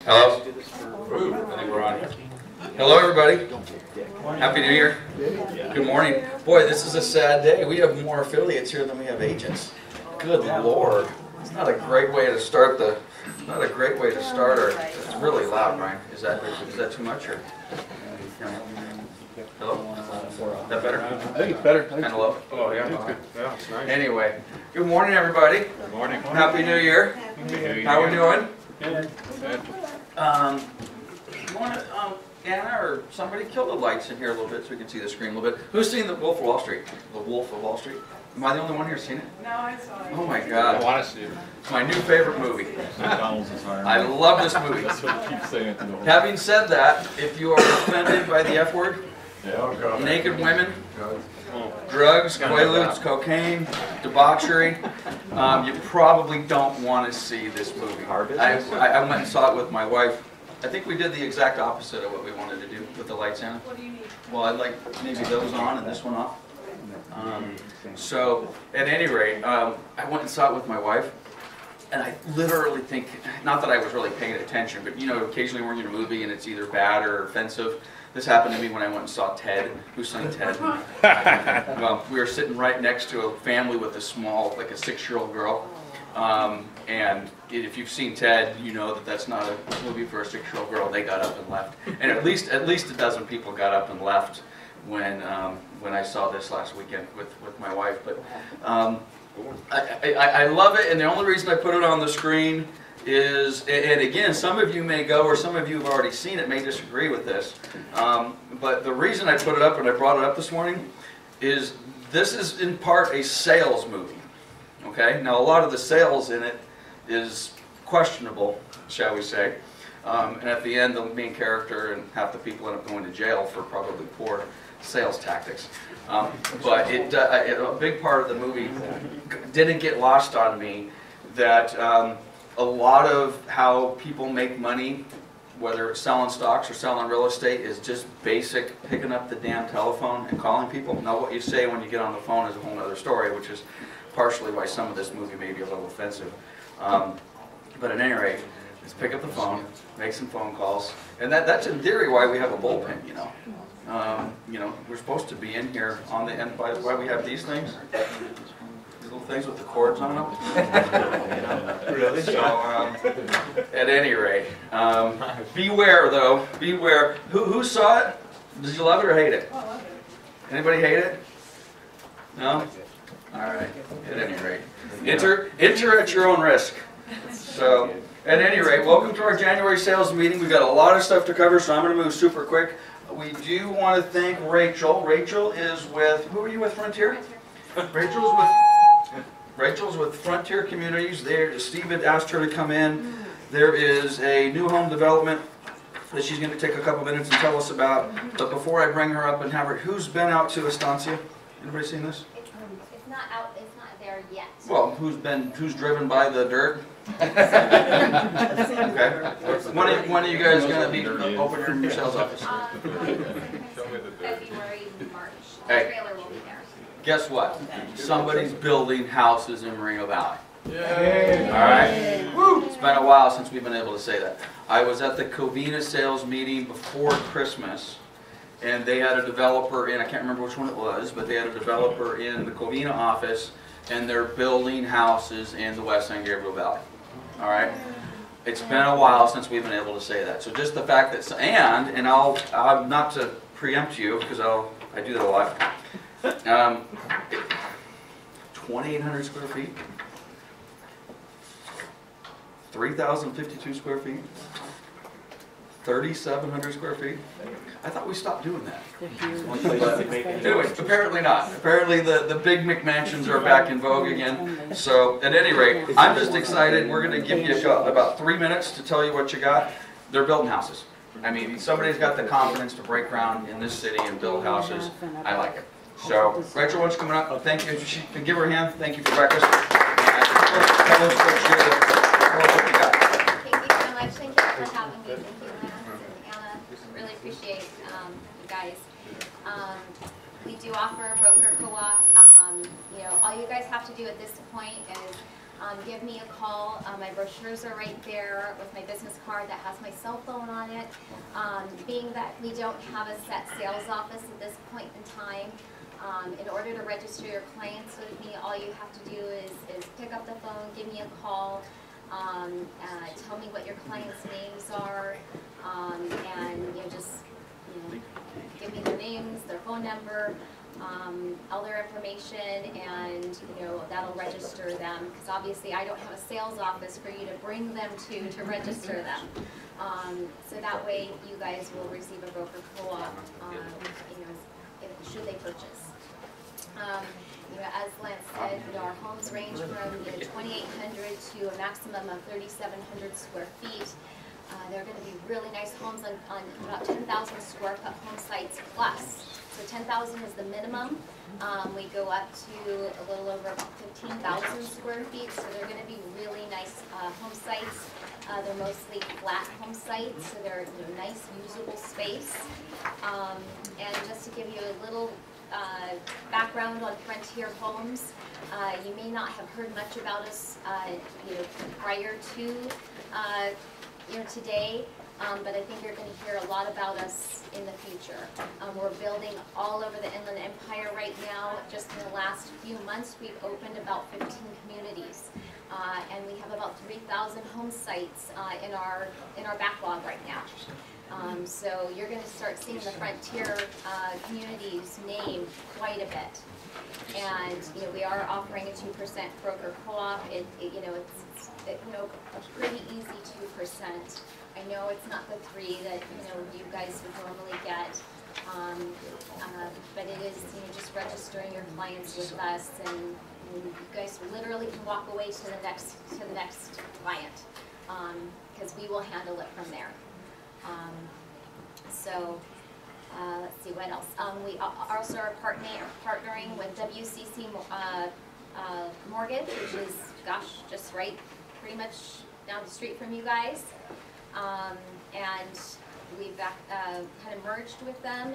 Hello? I think we're on. Hello, everybody. Happy New Year. Good morning. Boy, this is a sad day. We have more affiliates here than we have agents. Good Lord. It's not a great way to start the. Not a great way to start our. It's really loud, Brian. Is that too much or? Hello? Is that better? I think it's better. Kind of low? Oh, yeah. It's good. Yeah, it's nice. Anyway, good morning, everybody. Good morning. Happy New Year. How are we doing? Good. You want to, Anna or somebody, kill the lights in here a little bit so we can see the screen a little bit. Who's seen The Wolf of Wall Street? The Wolf of Wall Street? Am I the only one here seen it? No, I saw it. Oh my God. I want to see it. It's my new favorite movie. McDonald's is hiring. I love this movie. That's what I keep saying to the whole. Having said that, if you are offended by the F word, Yeah. naked women, drugs, quaaludes, cocaine, debauchery, you probably don't want to see this movie. I went and saw it with my wife. I think we did the exact opposite of what we wanted to do with the lights on. What do you need? Well, I'd like maybe those on and this one off. So, at any rate, I went and saw it with my wife, and I literally think, not that I was really paying attention, but you know, occasionally we're in a movie and it's either bad or offensive. This happened to me when I went and saw Ted. Who's seen Ted? Well, we were sitting right next to a family with a small, like a 6-year-old girl. And if you've seen Ted, you know that that's not a movie for a 6-year-old girl. They got up and left, and at least a dozen people got up and left when I saw this last weekend with my wife. But I love it, and the only reason I put it on the screen is, and again, some of you may go, or some of you have already seen it, may disagree with this. But the reason I put it up and I brought it up this morning is this is in part a sales movie. Okay, now a lot of the sales in it is questionable, shall we say. And at the end, the main character and half the people end up going to jail for probably poor sales tactics. But a big part of the movie didn't get lost on me that a lot of how people make money, whether it's selling stocks or selling real estate, is just basic picking up the damn telephone and calling people. Now what you say when you get on the phone is a whole other story, which is partially why some of this movie may be a little offensive. But at any rate, just pick up the phone, make some phone calls, and that's in theory why we have a bullpen, you know. You know, we're supposed to be in here on the end, by why we have these things. These little things with the cords on them. Really? So, at any rate, beware though, beware. Who saw it? Did you love it or hate it? Oh, I love it. Anybody hate it? No? Alright, at any rate. Enter at your own risk. So, at any rate, welcome to our January sales meeting. We've got a lot of stuff to cover, so I'm going to move super quick. We do want to thank Rachel. Rachel is with, who are you with, Frontier? Rachel's with Frontier Communities. Steve had asked her to come in. There is a new home development that she's going to take a couple minutes and tell us about. But before I bring her up and have her, who's been out to Estancia? Anybody seen this? It's not out. It's not there yet. Well, who's driven by the dirt? Okay. When are you guys going to be opening your sales office? February, March. Hey. The trailer will be there. Guess what? Somebody's building houses in Moreno Valley. Yay! All right. Woo! It's been a while since we've been able to say that. I was at the Covina sales meeting before Christmas, and they had a developer in, I can't remember which one it was, but they had a developer in the Covina office, and they're building houses in the West San Gabriel Valley. All right. It's been a while since we've been able to say that. So just the fact that, and I'll not to preempt you because I do that a lot. 2,800 square feet, 3,052 square feet, 3,700 square feet. I thought we stopped doing that. Anyways, apparently not. Apparently the big McMansions are back in vogue again. So at any rate, I'm just excited. We're going to give you about 3 minutes to tell you what you got. They're building houses. I mean, somebody's got the confidence to break ground in this city and build houses. I like it. So, Rachel, why don't you come up? Thank you. She can give her a hand. Thank you for breakfast. Tell us what you got. Thank you so much. Thank you for having me. Thank you, Lance and Anna. Really appreciate you guys. We do offer a broker co-op. You know, all you guys have to do at this point is give me a call. My brochures are right there with my business card that has my cell phone on it. Being that we don't have a set sales office at this point in time, in order to register your clients with me, all you have to do is pick up the phone, give me a call, tell me what your clients' names are, and just give me their names, their phone number, all their information, and that'll register them, because obviously I don't have a sales office for you to bring them to register them. So that way you guys will receive a broker co-op, should they purchase. As Lance said, our homes range from 2,800 to a maximum of 3,700 square feet. They're going to be really nice homes on about 10,000 square foot home sites plus. So 10,000 is the minimum. We go up to a little over about 15,000 square feet. So they're going to be really nice home sites. They're mostly flat home sites, so they're nice usable space. And just to give you a little background on Frontier Homes, you may not have heard much about us prior to today, but I think you're going to hear a lot about us in the future. We're building all over the Inland Empire right now. Just in the last few months, we've opened about 15 communities, and we have about 3,000 home sites in our backlog right now. So you're going to start seeing the Frontier communities named quite a bit. And we are offering a 2% broker co-op. It's a pretty easy 2%. I know it's not the 3 that you guys would normally get, but it is just registering your clients with us, and you guys literally can walk away to the next client, because we will handle it from there. Let's see what else. We also are partnering with WCC Mortgage, which is, just right, pretty much down the street from you guys. And we've kind of merged with them,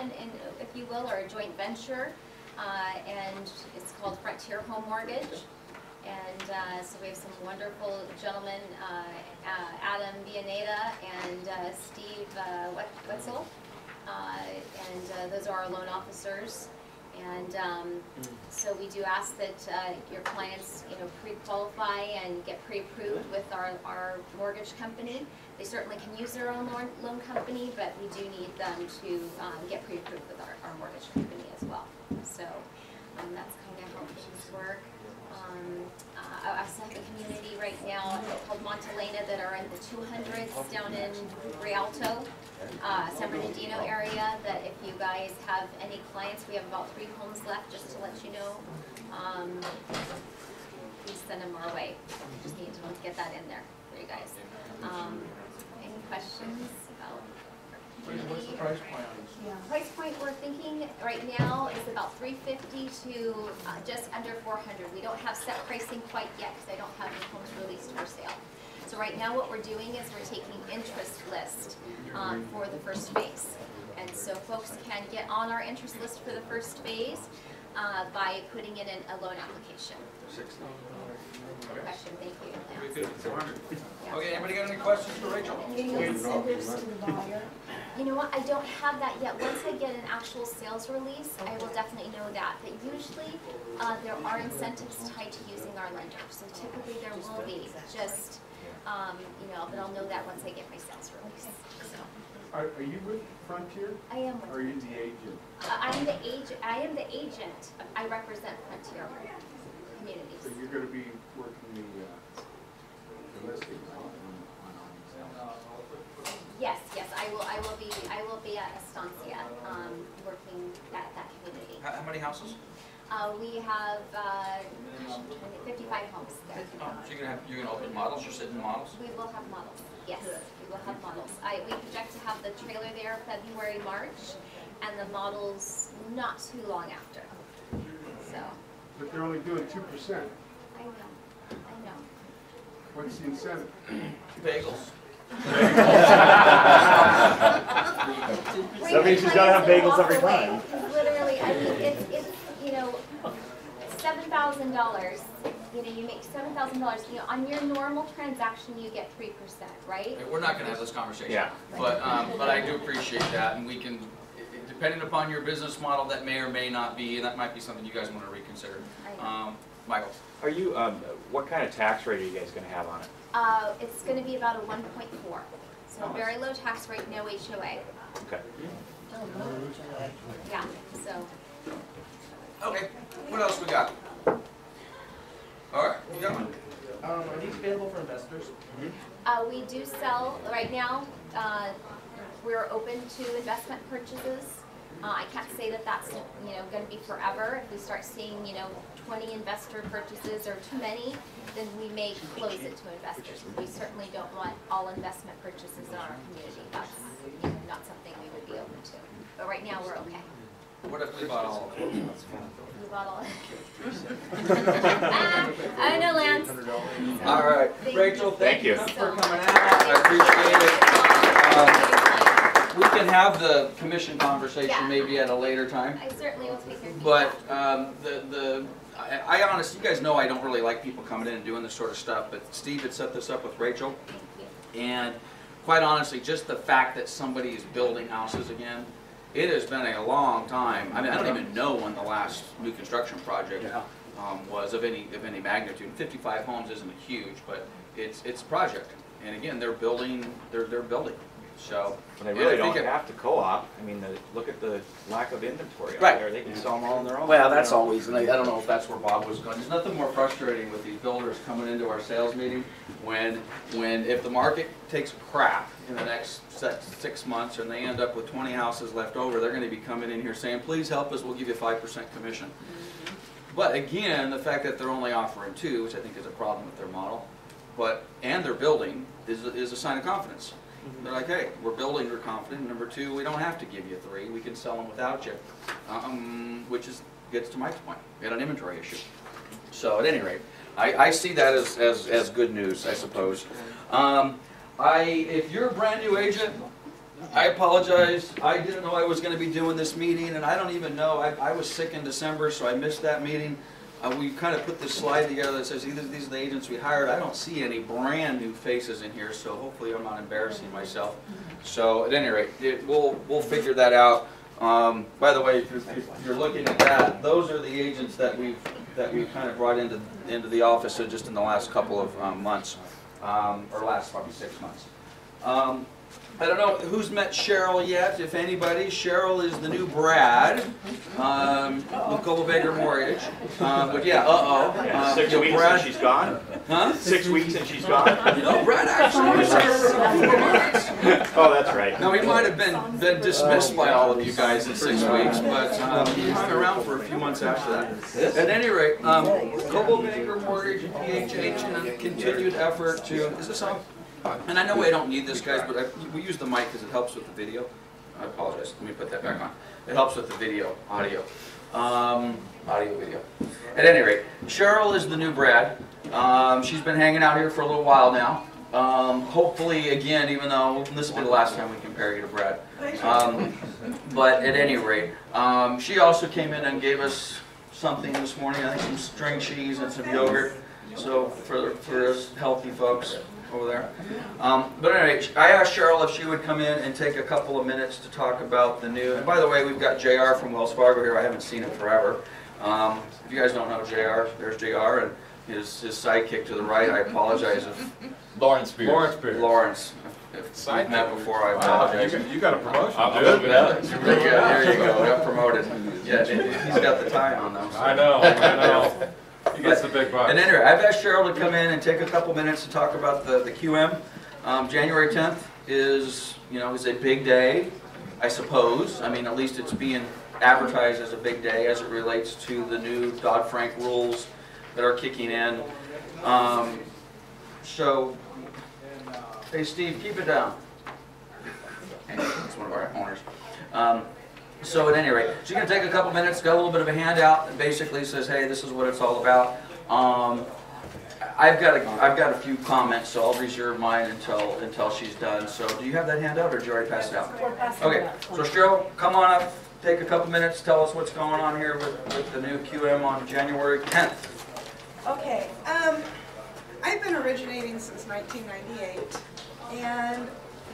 if you will, or a joint venture, and it's called Frontier Home Mortgage. And so we have some wonderful gentlemen, Adam Vianeta and Steve Wetzel, and those are our loan officers. And so we do ask that your clients, pre-qualify and get pre-approved with our mortgage company. They certainly can use their own loan company, but we do need them to get pre-approved with our mortgage company as well. So that's kind of how things work. I also have a community right now called Montelena that are in the 200s down in Rialto, San Bernardino area, that if you guys have any clients, we have about 3 homes left, just to let you know. Please send them our way. We just need to get that in there for you guys. Any questions about? What's the price point on this? Yeah. Price point we're thinking right now is about $350 to just under $400. We don't have set pricing quite yet because I don't have any homes released for sale. So right now what we're doing is we're taking interest list for the first phase. And so folks can get on our interest list for the first phase by putting in a loan application. Question, thank you. Yeah. Okay, anybody got any questions for Rachel? You know what, I don't have that yet. Once I get an actual sales release, I will definitely know that. But usually, there are incentives tied to using our lender. So typically there will be, just, but I'll know that once I get my sales release. So. Are you with Frontier? I am with Or are you the agent? I am the agent. I represent Frontier communities. So you're going to be working the listings on Yes, I will be at Estancia, working at that community. How many houses? We have 55 homes there. So you're gonna open models, you're sitting in models? We will have models, yes, we will have models. We project to have the trailer there February, March, and the models not too long after, so. But they're only doing 2%. I know. What's the incentive? Bagels. That means she's got to have bagels every time. Literally, I mean, it's $7,000 you know, you make $7,000, you know, on your normal transaction, you get 3%, right? We're not gonna have this conversation. Yeah. But I do appreciate that, and we can, depending upon your business model, that may or may not be, and that might be something you guys wanna reconsider. Michael? Are you, what kind of tax rate are you guys gonna have on it? It's gonna be about a 1.4. So very low tax rate, no HOA. Okay. Yeah, so. Okay, what else we got? All right, we got one. Are these available for investors? We do sell, right now, we're open to investment purchases. I can't say that that's, you know, gonna be forever. If we start seeing, you know, 20 investor purchases or too many, then we may close it to investors. We certainly don't want all investment purchases in our community. That's, you know, not something we would be open to. But right now, we're okay. What if we bought all of them? We bought all I know, Lance. All right, Rachel, thank you so for much. coming out. I appreciate it. We can have the commission conversation Yeah. maybe at a later time. I certainly will take your But feedback. I honestly, you guys know I don't really like people coming in and doing this sort of stuff, but Steve had set this up with Rachel. Thank you. And quite honestly, just the fact that somebody is building houses again, it has been a long time. I mean, I don't even know when the last new construction project was of any magnitude. 55 homes isn't huge, but it's a project. And again, they're building, they're building. So Well, they really don't have to co-op. I mean, look at the lack of inventory out Right. there. They can sell them all on their own. Well, that's always, and I don't know if that's where Bob was going. There's nothing more frustrating with these builders coming into our sales meeting when if the market takes a crap in the next 6 months and they end up with 20 houses left over, they're going to be coming in here saying, please help us, we'll give you 5% commission. But again, the fact that they're only offering 2, which I think is a problem with their model, and they're building, is a sign of confidence. They're like, hey, we're building, we're confident. Number 2, we don't have to give you 3. We can sell them without you, which gets to Mike's point. We had an inventory issue. So at any rate, I see that as good news, I suppose. If you're a brand new agent, I apologize. I didn't know I was going to be doing this meeting, and I don't even know. I was sick in December, so I missed that meeting. We kind of put this slide together that says either these are the agents we hired. I don't see any brand new faces in here, so hopefully I'm not embarrassing myself. So at any rate, we'll figure that out. By the way, if you're looking at that, those are the agents that we've kind of brought into the office just in the last couple of months, or last probably 6 months. I don't know who's met Cheryl yet, if anybody. Cheryl is the new Brad with Global Baker Mortgage. But yeah, 6 weeks Brad, and she's gone? huh? 6 weeks and she's gone? No, Brad actually was here for 4 months. Oh, that's right. Now, he might have been dismissed by all of you guys in 6 weeks, but he hung around for a few months after that. At any rate, Global Baker Mortgage and PHH in a continued effort to, is this on? And I know I don't need this, guys, but we use the mic because it helps with the video. I apologize. Let me put that back on. It helps with the video, audio. Video. At any rate, Cheryl is the new Brad. She's been hanging out here for a little while now. Hopefully, again, even though this will be the last time we compare you to Brad. But at any rate, she also came in and gave us something this morning. I think some string cheese and some yogurt. So for us healthy folks over there. But anyway, I asked Cheryl if she would come in and take a couple of minutes to talk about the new, and by the way, we've got JR from Wells Fargo here. I haven't seen him forever. If you guys don't know JR, there's JR and his sidekick to the right. I apologize if Lawrence Spears. Lawrence. If we've met before, I apologize. You got a promotion, dude. There you go, got promoted. Yeah, he's got the tie on though. So. I know. He gets the big bucks. And anyway, I've asked Cheryl to come in and take a couple minutes to talk about the QM. January 10th is a big day, I suppose. I mean, at least it's being advertised as a big day as it relates to the new Dodd-Frank rules that are kicking in. So, hey Steve, keep it down. That's one of our owners. So at any rate, she's going to take a couple minutes, got a little bit of a handout that basically says, hey, this is what it's all about. I've got a few comments, so I'll reserve mine until she's done. So do you have that handout, or did you already pass it out? Okay, so Cheryl, come on up, take a couple minutes, tell us what's going on here with the new QM on January 10th. Okay, I've been originating since 1998, and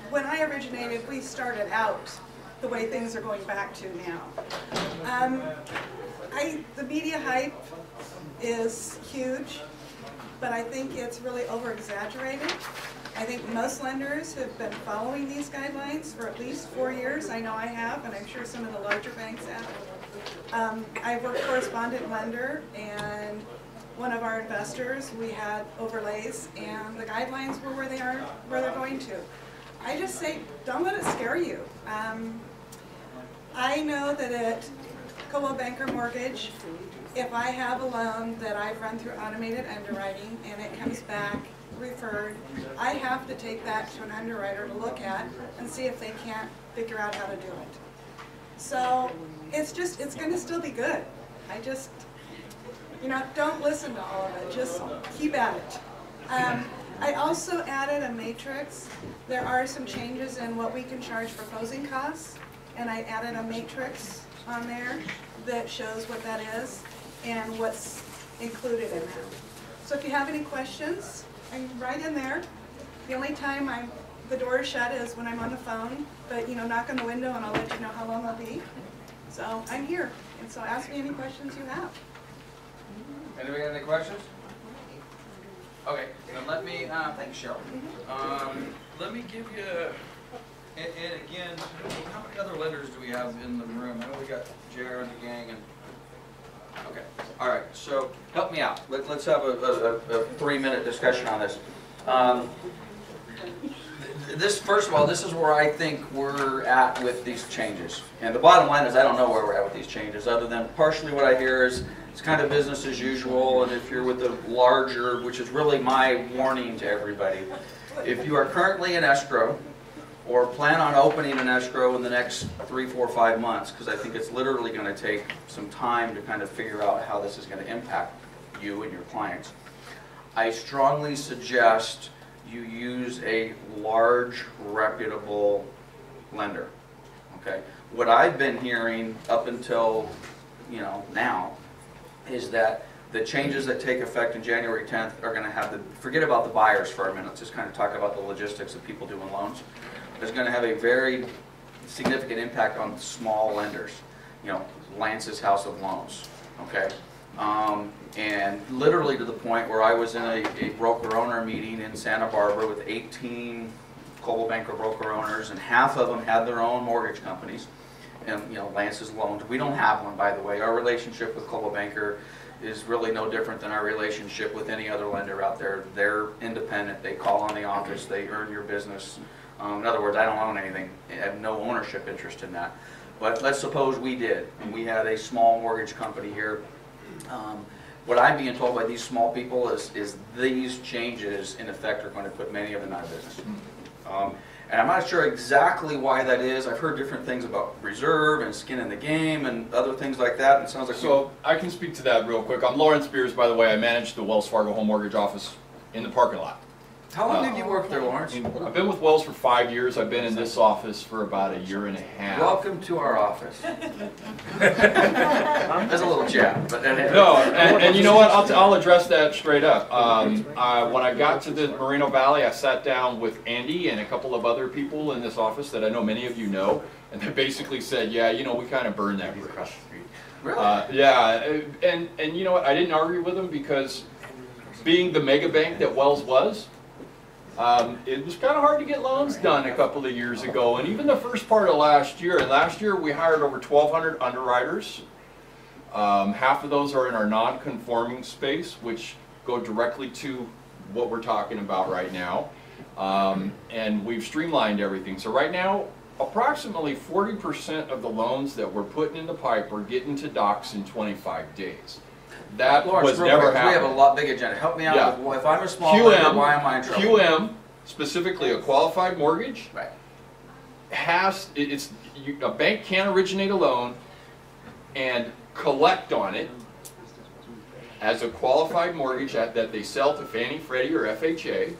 when I originated, we started out the way things are going back to now. The media hype is huge, but I think it's really over-exaggerated. I think most lenders have been following these guidelines for at least 4 years. I know I have, and I'm sure some of the larger banks have. I worked correspondent lender, and one of our investors, we had overlays, and the guidelines were where they're going to. I just say, don't let it scare you. I know that at Coldwell Banker Mortgage, if I have a loan that I've run through automated underwriting and it comes back referred, I have to take that to an underwriter to look at and see if they can't figure out how to do it. So it's going to still be good. Don't listen to all of it, just keep at it. I also added a matrix. There are some changes in what we can charge for closing costs, and I added a matrix on there that shows what that is and what's included in that. So if you have any questions, I'm right in there. The only time the door is shut is when I'm on the phone, but knock on the window and I'll let you know how long I'll be. So I'm here, and so ask me any questions you have. Anybody got any questions? Okay, then let me, thanks, Cheryl. Let me give you, and again, how many other lenders do we have in the room? I know we got Jared and the gang, and, okay. All right, so help me out. Let's have a 3-minute discussion on this. First of all, this is where I think we're at with these changes. And the bottom line is I don't know where we're at with these changes, other than partially what I hear is it's kind of business as usual, and if you're with a larger, which is really my warning to everybody, if you are currently in escrow or plan on opening an escrow in the next 3, 4, 5 months, because I think it's literally going to take some time to kind of figure out how this is going to impact you and your clients, I strongly suggest you use a large, reputable lender. Okay. What I've been hearing up until now is that the changes that take effect in January 10th are going to have forget about the buyers for a minute. Let's just kind of talk about the logistics of people doing loans. It's going to have a very significant impact on small lenders. Lance's House of Loans. Okay. And literally to the point where I was in a broker-owner meeting in Santa Barbara with 18 Coldwell Banker broker owners, and half of them had their own mortgage companies. And Lance's Loans. We don't have one, by the way. Our relationship with Coldwell Banker is really no different than our relationship with any other lender out there. They're independent. They call on the office. They earn your business. In other words, I don't own anything. I have no ownership interest in that. But let's suppose we did, and we had a small mortgage company here. What I'm being told by these small people is these changes, in effect, are going to put many of them out of business. And I'm not sure exactly why that is. I've heard different things about reserve and skin in the game and other things like that. And it sounds like so. I can speak to that real quick. I'm Lawrence Spears, by the way. I manage the Wells Fargo home mortgage office in the parking lot. How long have you worked there, Lawrence? I've been with Wells for 5 years. I've been in this office for about 1.5 years. Welcome to our office. That's a little jab, but no. And you know what? I'll address that straight up. When I got to the Moreno Valley, I sat down with Andy and a couple of other people in this office that I know many of you know, and they basically said, "Yeah, we kind of burned that bridge." Really? Yeah, and you know what? I didn't argue with them because being the mega bank that Wells was. It was kind of hard to get loans done a couple of years ago, and even the first part of last year. And last year we hired over 1,200 underwriters. Half of those are in our non-conforming space, which go directly to what we're talking about right now. And we've streamlined everything. So right now, approximately 40% of the loans that we're putting in the pipe are getting to docs in 25 days. That Lawrence, was never happened. We have a lot big agenda. Help me out. Yeah. With, if I'm a small lender, why am I in trouble? QM, specifically a qualified mortgage, right. A bank can't originate a loan and collect on it as a qualified mortgage that they sell to Fannie, Freddie, or FHA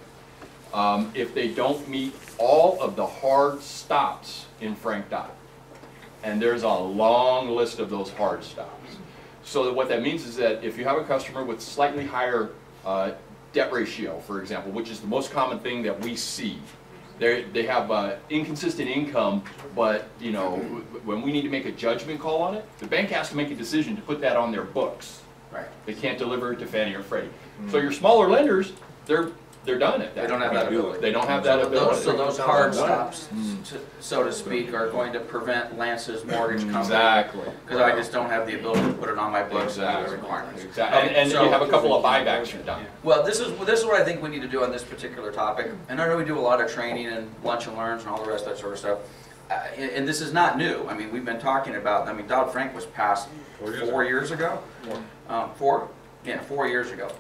if they don't meet all of the hard stops in Frank Dodd. And there's a long list of those hard stops. So what that means is that if you have a customer with slightly higher debt ratio, for example, which is the most common thing that we see, they have inconsistent income, but you know, when we need to make a judgment call on it, the bank has to make a decision to put that on their books. Right. They can't deliver it to Fannie or Freddie. So your smaller lenders, they're done at that. They don't have that ability. They don't have that ability. So those hard stops, so to speak, are going to prevent Lance's mortgage company. Exactly. Because I just don't have the ability to put it on my books and meet the requirements. Exactly. And so you have a couple of buybacks you're done. Well, this is what I think we need to do on this particular topic. And I know we do a lot of training and lunch and learns and all the rest of that sort of stuff. And this is not new. I mean, we've been talking about, I mean, Dodd-Frank was passed 4 years ago? 4? Yeah, 4 years ago.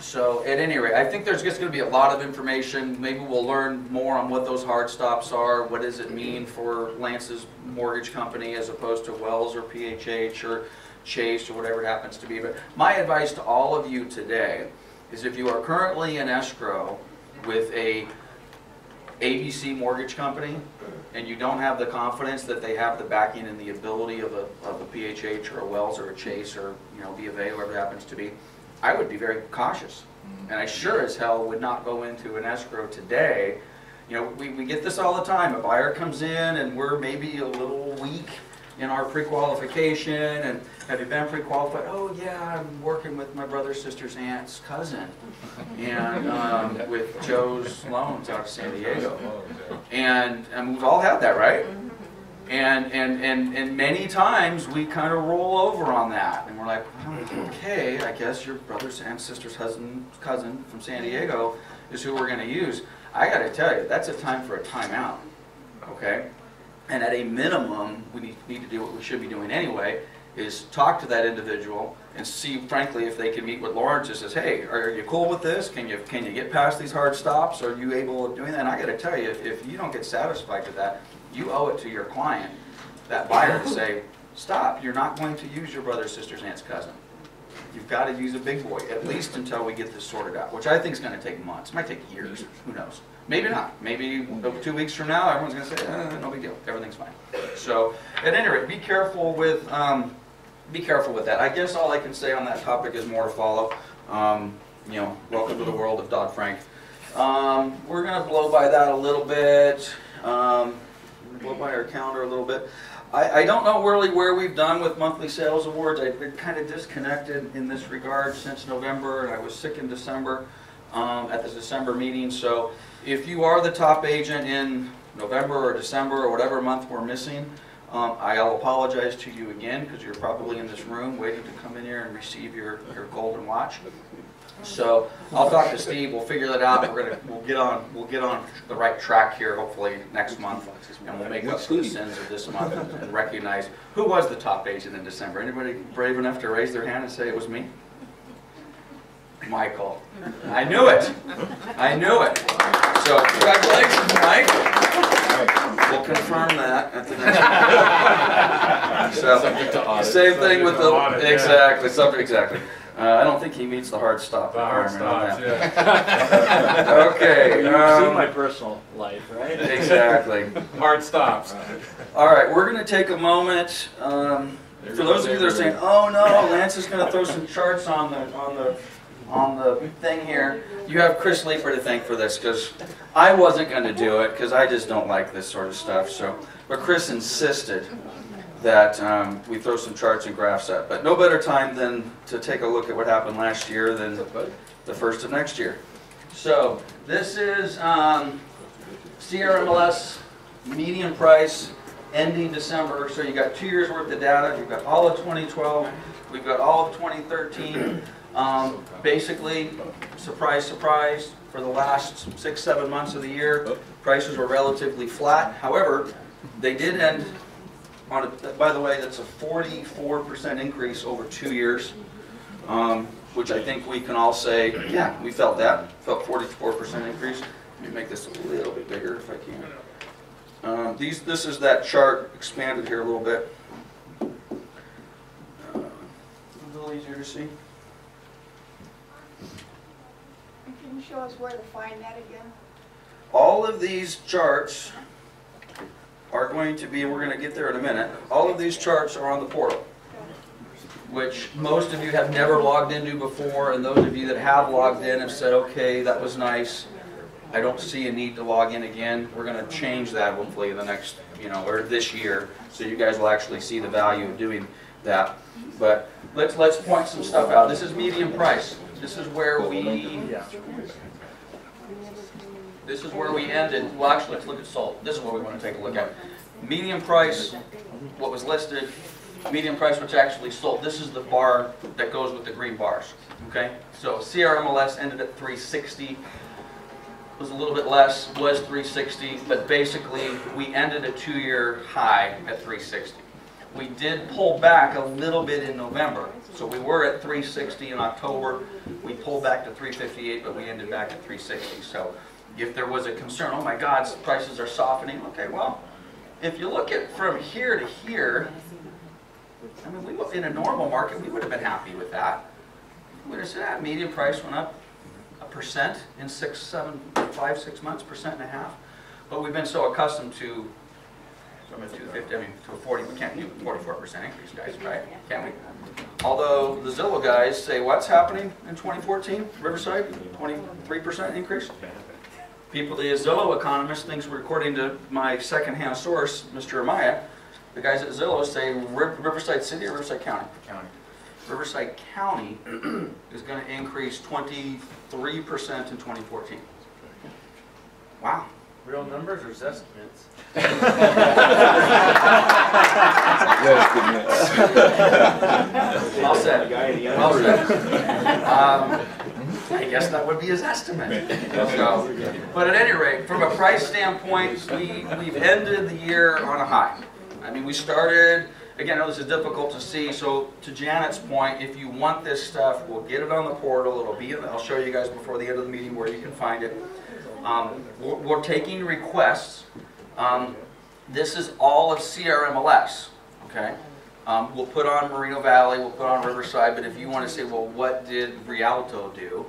So at any rate, I think there's just going to be a lot of information. Maybe we'll learn more on what those hard stops are. What does it mean for Lance's mortgage company as opposed to Wells or PHH or Chase or whatever it happens to be. But my advice to all of you today is if you are currently in escrow with a ABC mortgage company and you don't have the confidence that they have the backing and the ability of a PHH or a Wells or a Chase or B of A, whoever it happens to be, I would be very cautious. And I sure as hell would not go into an escrow today. You know, we get this all the time. A buyer comes in and we're maybe a little weak in our pre-qualification, and have you been pre-qualified? Oh yeah, I'm working with my brother, sister's aunt's cousin, and with Joe's loans out of San Diego. And we've all had that, right? And many times we kind of roll over on that, and we're like, well, okay, I guess your brother's and sister's cousin from San Diego is who we're going to use. I got to tell you, that's a time for a timeout, okay? And at a minimum, we need to do what we should be doing anyway, is talk to that individual and see, frankly, if they can meet with Lawrence and says, hey, are you cool with this? Can you get past these hard stops? Are you able of doing that? And I got to tell you, if you don't get satisfied with that, you owe it to your client, that buyer, to say, stop, you're not going to use your brother, sister's aunt's cousin. You've got to use a big boy, at least until we get this sorted out, which I think is going to take months. It might take years, who knows. Maybe not. Maybe 2 weeks from now, everyone's going to say, no big deal, everything's fine. So, at any rate, be careful with that. I guess all I can say on that topic is more to follow. Welcome to the world of Dodd-Frank. We're going to blow by that a little bit. Blow by our calendar a little bit. I don't know really where we've done with monthly sales awards. I've been kind of disconnected in this regard since November, and I was sick in December at the December meeting. So if you are the top agent in November or December or whatever month we're missing, I'll apologize to you again, because you're probably in this room waiting to come in here and receive your golden watch. So I'll talk to Steve. We'll figure that out. We'll get on the right track here. Hopefully next month, and we'll make up for the sins of this month and recognize who was the top agent in December. Anybody brave enough to raise their hand and say it was me? Michael. I knew it. I knew it. So congratulations, Mike. We'll confirm that at the next meeting. So Subject to audit. same thing with the Audit, exactly. I don't think he meets the hard stop. The hard requirement on stops, that. yeah. Okay. You've seen my personal life, right? Exactly. Hard stops. All right, we're going to take a moment. For those of you that are saying, "Oh no, Lance is going to throw some charts on the thing here," you have Chris Leeper to thank for this, because I wasn't going to do it because I just don't like this sort of stuff. So, but Chris insisted that we throw some charts and graphs up. But no better time than to take a look at what happened last year than the first of next year. So this is CRMLS median price ending December. So you got 2 years worth of data. You've got all of 2012. We've got all of 2013. Basically, surprise, surprise, for the last 6-7 months of the year, prices were relatively flat. However, they did end on by the way, that's a 44% increase over 2 years, which I think we can all say, yeah, we felt that. Felt 44% increase. Let me make this a little bit bigger if I can. This is that chart expanded here a little bit. A little easier to see. Can you show us where to find that again? All of these charts are going to be, we're going to get there in a minute, all of these charts are on the portal. which most of you have never logged into before, and those of you that have logged in have said, okay, that was nice. I don't see a need to log in again. We're going to change that hopefully in the next, or this year, so you guys will actually see the value of doing that. But let's point some stuff out. This is medium price. This is where we ended. Well, actually, let's look at salt. This is what we want to take a look at. Medium price, what was listed. Medium price, which actually sold. This is the bar that goes with the green bars. Okay, so CRMLS ended at 360. Was a little bit less, was 360, but basically we ended a 2-year high at 360. We did pull back a little bit in November, so we were at 360 in October. We pulled back to 358, but we ended back at 360. So if there was a concern, oh my God, prices are softening. Okay, well, if you look at from here to here, I mean, in a normal market, we would have been happy with that. We would have said, ah, median price went up 1% in 5, 6 months, 1.5%. But we've been so accustomed to from a 250, to a 40. We can't do a 44% increase, guys, right? Can't we? Although the Zillow guys say, what's happening in 2014? Riverside, 23% increase. People, the Zillow economist thinks, according to my second-hand source, Mr. Amaya, the guys at Zillow say Riverside City or Riverside County? County. Riverside County is going to increase 23% in 2014. Wow. Real numbers or estimates? Well said. Well said. I guess that would be his estimate. So, but at any rate, from a price standpoint, we've ended the year on a high. I mean, we started, again, I know this is difficult to see, so to Janet's point, if you want this stuff, we'll get it on the portal. It'll be, I'll show you guys before the end of the meeting where you can find it. We're taking requests. This is all of CRMLS, okay? We'll put on Moreno Valley, we'll put on Riverside, but if you want to say, well, what did Rialto do?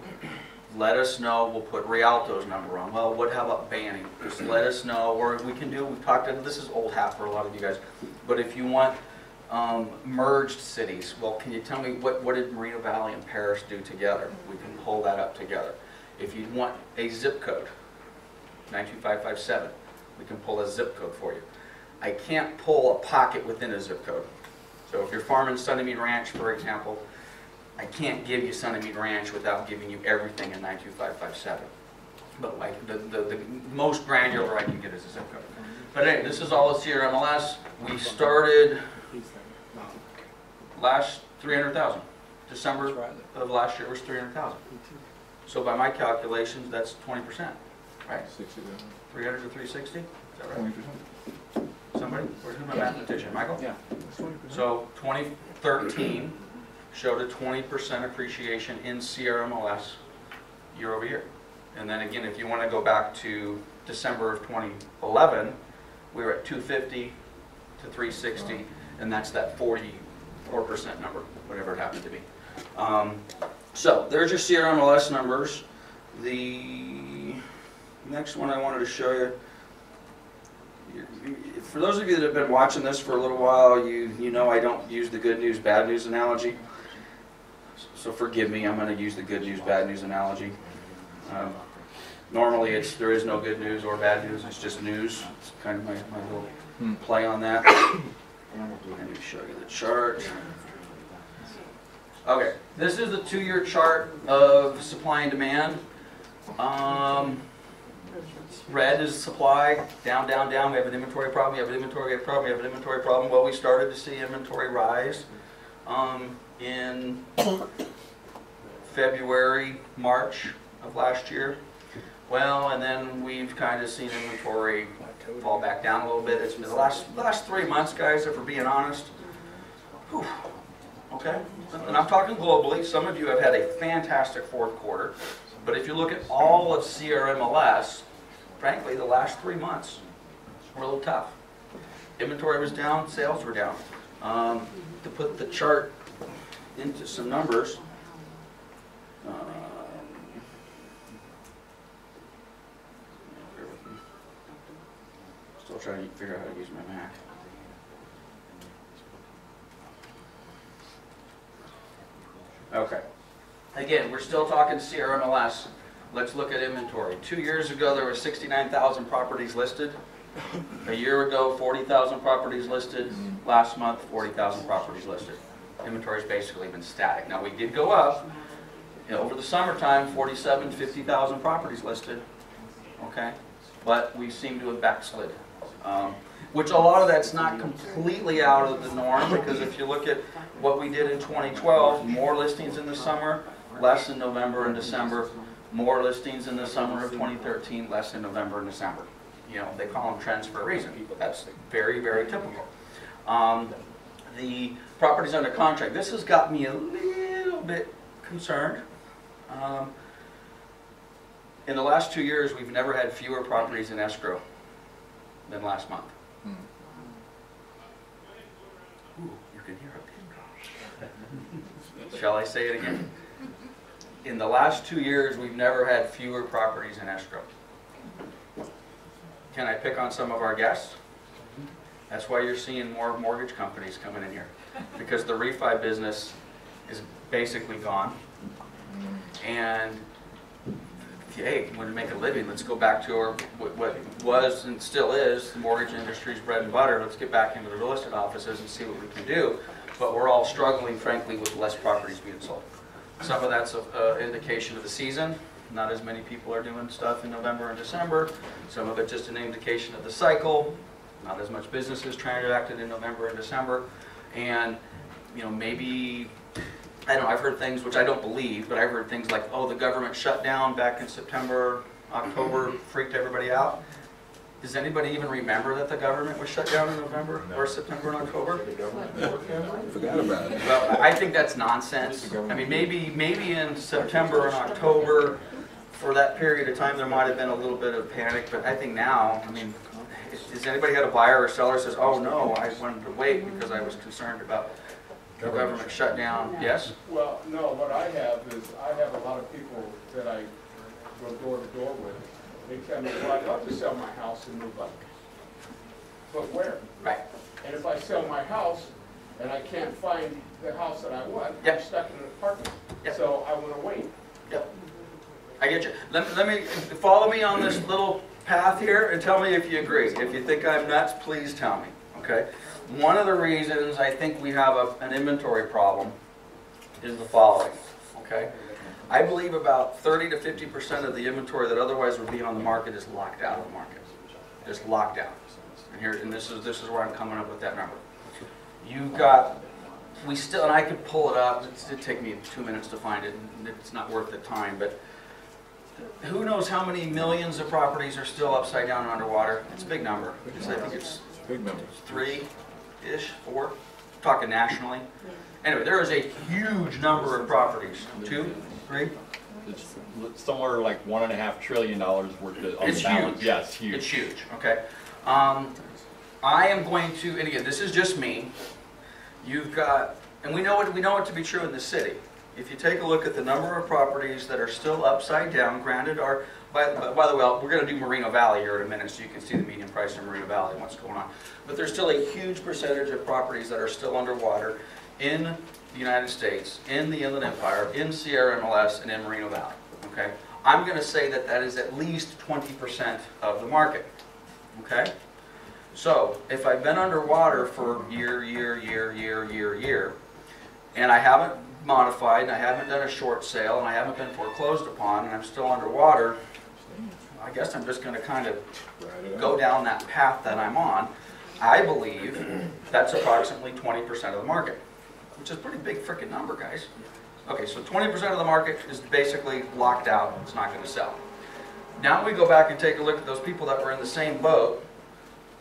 Let us know. We'll put Rialto's number on. Well, how about Banning? Just let us know. Or we can do, we've talked about, this is old hat for a lot of you guys, but if you want merged cities, well, can you tell me what did Moreno Valley and Paris do together? We can pull that up together. If you want a zip code, 92557, we can pull a zip code for you. I can't pull a pocket within a zip code. So if you're farming Sunnymead Ranch, for example, I can't give you Sunnymead Ranch without giving you everything in 92557. But like the most granular I can get is a zip code. But anyway, this is all of CRMLS. We started last 300,000. December of last year was 300,000. So by my calculations, that's 20%, right? 300 to 360. Is that right? 20%. Somebody? Where's my mathematician? Michael? Yeah. So 2013 showed a 20% appreciation in CRMLS year over year. And then again, if you want to go back to December of 2011, we were at 250 to 360, and that's that 44% number, whatever it happened to be. So there's your CRMLS numbers. The next one I wanted to show you, for those of you that have been watching this for a little while, you know I don't use the good news, bad news analogy. So forgive me, I'm going to use the good news, bad news analogy. Normally there is no good news or bad news, it's just news. It's kind of my little play on that. Let me show you the chart. Okay, this is the 2-year chart of supply and demand. Red is supply, down, down, down. We have an inventory problem, we have an inventory problem, we have an inventory problem. Well, we started to see inventory rise in February, March of last year. Well, and then we've kind of seen inventory fall back down a little bit. It's been the last 3 months, guys, if we're being honest. Whew. Okay, and I'm talking globally. Some of you have had a fantastic fourth quarter, but if you look at all of CRMLS, frankly, the last 3 months were a little tough. Inventory was down, sales were down. To put the chart into some numbers, still trying to figure out how to use my Mac. Okay. Again, we're still talking CRMLS. Let's look at inventory. 2 years ago, there were 69,000 properties listed. A year ago, 40,000 properties listed. Last month, 40,000 properties listed. Inventory's basically been static. Now, we did go up. Over the summertime, 47, 50,000 properties listed. Okay? But we seem to have backslid. Which a lot of that's not completely out of the norm, because if you look at what we did in 2012, more listings in the summer, less in November and December. More listings in the summer of 2013, less in November and December. You know, they call them trends for a reason. That's very, very typical. The properties under contract, this has got me a little bit concerned. In the last 2 years, we've never had fewer properties in escrow than last month. Ooh, you can hear a pin drop. Shall I say it again? In the last 2 years, we've never had fewer properties in escrow. Can I pick on some of our guests? That's why you're seeing more mortgage companies coming in here, because the refi business is basically gone. And hey, when we make a living, let's go back to what was and still is the mortgage industry's bread and butter. Let's get back into the real estate offices and see what we can do. But we're all struggling, frankly, with less properties being sold. Some of that's an indication of the season. Not as many people are doing stuff in November and December. Some of it's just an indication of the cycle. Not as much business is transacted in November and December. And, you know, maybe, I don't know, I've heard things which I don't believe, but I've heard things like, oh, the government shut down back in September, October, freaked everybody out. Does anybody even remember that the government was shut down in November or September and October? Forgot about it. Well, I think that's nonsense. I mean, maybe in September and October, for that period of time, there might have been a little bit of panic, but I think now, I mean, has anybody had a buyer or seller says, oh no, I wanted to wait because I was concerned about the government shutdown? Yes? Well, no, what I have is, I have a lot of people that I go door to door with. They tell me, well, I'd love to sell my house and move up. But where? Right. And if I sell my house and I can't find the house that I want, Yep. I'm stuck in an apartment. Yep. So I want to wait. Yep. I get you. Let me follow me on this little path here and tell me if you agree. If you think I'm nuts, please tell me. Okay. One of the reasons I think we have an inventory problem is the following. Okay. I believe about 30 to 50% of the inventory that otherwise would be on the market is locked out of the market. Just locked out. And this is where I'm coming up with that number. You've got, and I could pull it up. It'd take me 2 minutes to find it. And it's not worth the time, but who knows how many millions of properties are still upside down and underwater? It's a big number. I think it's Big numbers. 3-ish, 4. Talking nationally. Anyway, there is a huge number of properties. 2, 3. It's somewhere like $1.5 trillion worth of It's balance. huge. Yes, huge. It's huge. Okay. I am going to, and again, this is just me. You've got, and we know it to be true in the city. If you take a look at the number of properties that are still upside down, granted, are by the way, we're going to do Moreno Valley here in a minute, so you can see the median price in Moreno Valley and what's going on. But there's still a huge percentage of properties that are still underwater in the United States, in the Inland Empire, in Sierra MLS, and in Moreno Valley. Okay, I'm going to say that that is at least 20% of the market. Okay, so if I've been underwater for year, and I haven't modified, and I haven't done a short sale, and I haven't been foreclosed upon, and I'm still underwater, I guess I'm just going to kind of go down that path that I'm on. I believe that's approximately 20% of the market, which is a pretty big freaking number, guys. Okay, so 20% of the market is basically locked out. It's not going to sell. Now we go back and take a look at those people that were in the same boat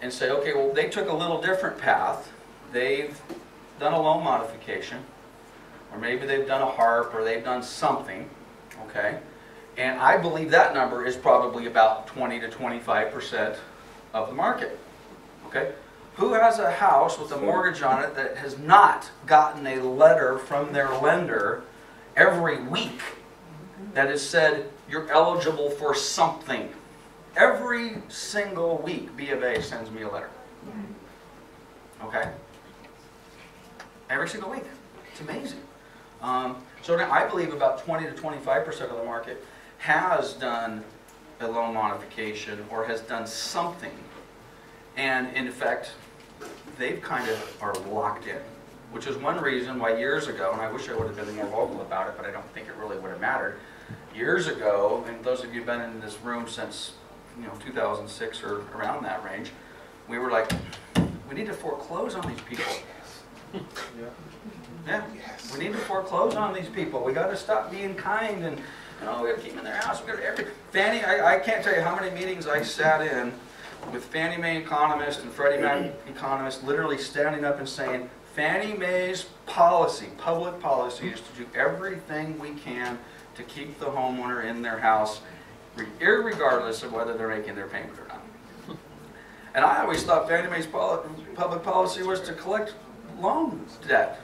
and say, okay, well, they took a little different path. They've done a loan modification, or maybe they've done a HARP, or they've done something, okay? And I believe that number is probably about 20 to 25% of the market, okay? Who has a house with a mortgage on it that has not gotten a letter from their lender every week that has said you're eligible for something? Every single week, B of A sends me a letter, okay? Every single week. It's amazing. So now I believe about 20 to 25% of the market has done a loan modification or has done something. And in effect, they've kind of are locked in, which is one reason why years ago, and I wish I would have been more vocal about it, but I don't think it really would have mattered. Years ago, and those of you who've been in this room since 2006 or around that range, we were like, we need to foreclose on these people. Yeah, we need to foreclose on these people. We got to stop being kind and we got to keep them in their house. We got to Fannie. I can't tell you how many meetings I sat in with Fannie Mae economists and Freddie Mac economists, literally standing up and saying, Fannie Mae's policy, public policy, is to do everything we can to keep the homeowner in their house, irregardless of whether they're making their payment or not. And I always thought Fannie Mae's public policy was to collect loan debt,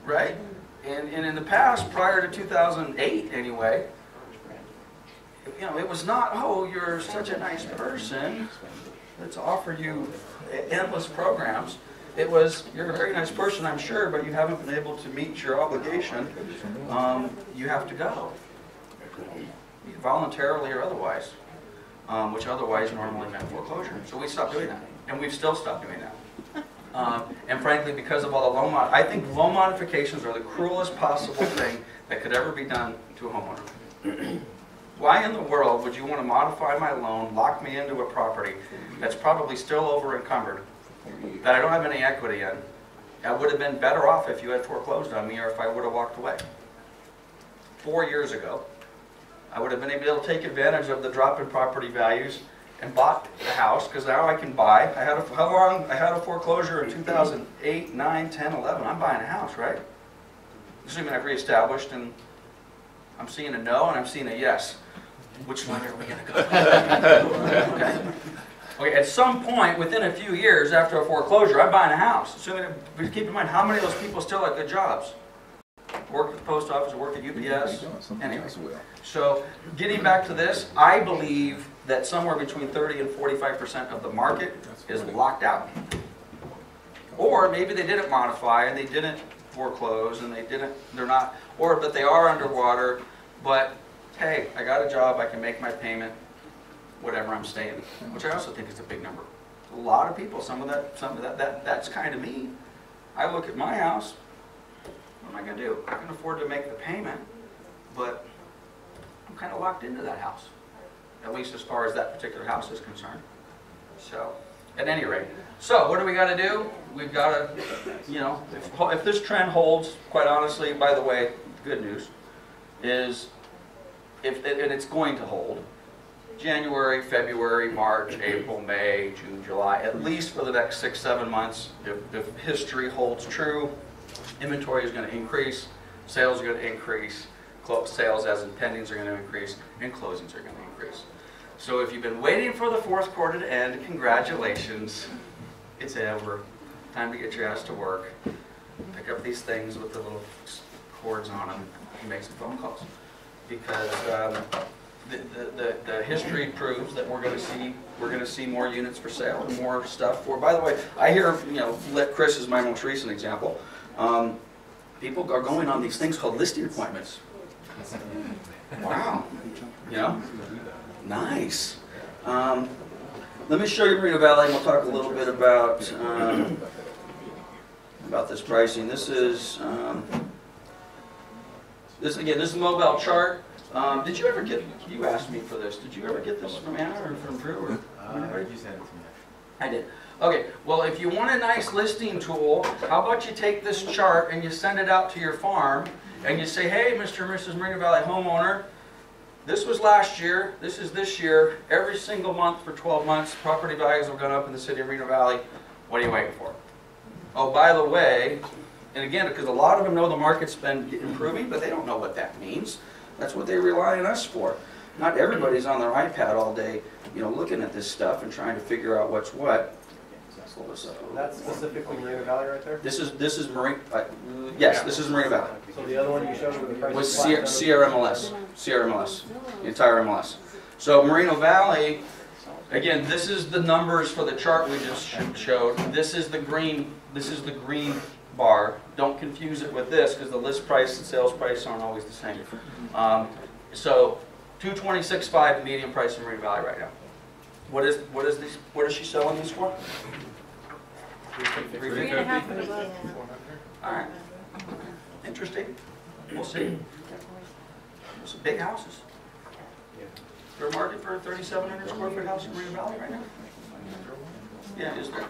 right? And in the past, prior to 2008 anyway, it was not, oh, you're such a nice person, let's offer you endless programs. It was, you're a very nice person, I'm sure, but you haven't been able to meet your obligation. You have to go, voluntarily or otherwise, which otherwise normally meant foreclosure. So we stopped doing that, and we've still stopped doing that. And frankly, because of all the I think loan modifications are the cruelest possible thing that could ever be done to a homeowner. Why in the world would you want to modify my loan, lock me into a property that's probably still over encumbered, that I don't have any equity in? I would have been better off if you had foreclosed on me or if I would have walked away. 4 years ago, I would have been able to take advantage of the drop in property values and bought the house, because now I can buy. I had a foreclosure in 2008, 9, 10, 11. I'm buying a house, right? Assuming I've reestablished and I'm seeing a no and I'm seeing a yes. Which way are we going to go? Okay, at some point within a few years after a foreclosure, I'm buying a house. Assuming, keep in mind, how many of those people still have good jobs? Work at the post office, work at UPS, anyway. So getting back to this, I believe that somewhere between 30 and 45% of the market is locked out. Or maybe they didn't modify and they didn't foreclose and they're not, but they are underwater, but hey, I got a job, I can make my payment, whatever I'm staying, which I also think is a big number. A lot of people, some of that's kind of me. I look at my house, what am I going to do? I can afford to make the payment, but I'm kind of locked into that house, at least as far as that particular house is concerned. So, at any rate, so what do we got to do? We've got to, if this trend holds, quite honestly, by the way, good news is, and it's going to hold, January, February, March, April, May, June, July, at least for the next 6, 7 months, if history holds true, inventory is going to increase, sales are going to increase, sales as in pendings are going to increase, and closings are going to increase. So if you've been waiting for the fourth quarter to end, congratulations, it's over. Time to get your ass to work. Pick up these things with the little cords on them and make some phone calls. Because the history proves that we're going to see more units for sale and more stuff for. By the way, I hear, Chris is my most recent example. People are going on these things called listing appointments. Wow, nice. Let me show you Moreno Valley, and we'll talk a little bit about this pricing. This is this is a mobile chart. Did you ever get? You asked me for this. Did you ever get this from Anna or from Drew or anybody? You sent it to me. I did. Okay. Well, if you want a nice listing tool, how about you take this chart and you send it out to your farm, and you say, "Hey, Mr. and Mrs. Moreno Valley homeowner, this was last year. This is this year. Every single month for 12 months, property values have gone up in the city of Moreno Valley. What are you waiting for? Oh, by the way." And again, because a lot of them know the market's been improving, but they don't know what that means. That's what they rely on us for. Not everybody's on their iPad all day, looking at this stuff and trying to figure out what's what. Pull this up. That's specifically Moreno Valley right there? This is Moreno. Yes, this is Moreno Valley. So the other one you showed with the price Was CRMLS, the entire MLS. So Moreno Valley, again, this is the numbers for the chart we just showed. This is the green bar, don't confuse it with this, because the list price and sales price aren't always the same. So 226.5 median price in Moreno Valley right now. What is she selling these for? 3.5. All right. Interesting. We'll see. Some big houses. They're market for a 3,700 square foot house in Moreno Valley right now? Yeah, is there?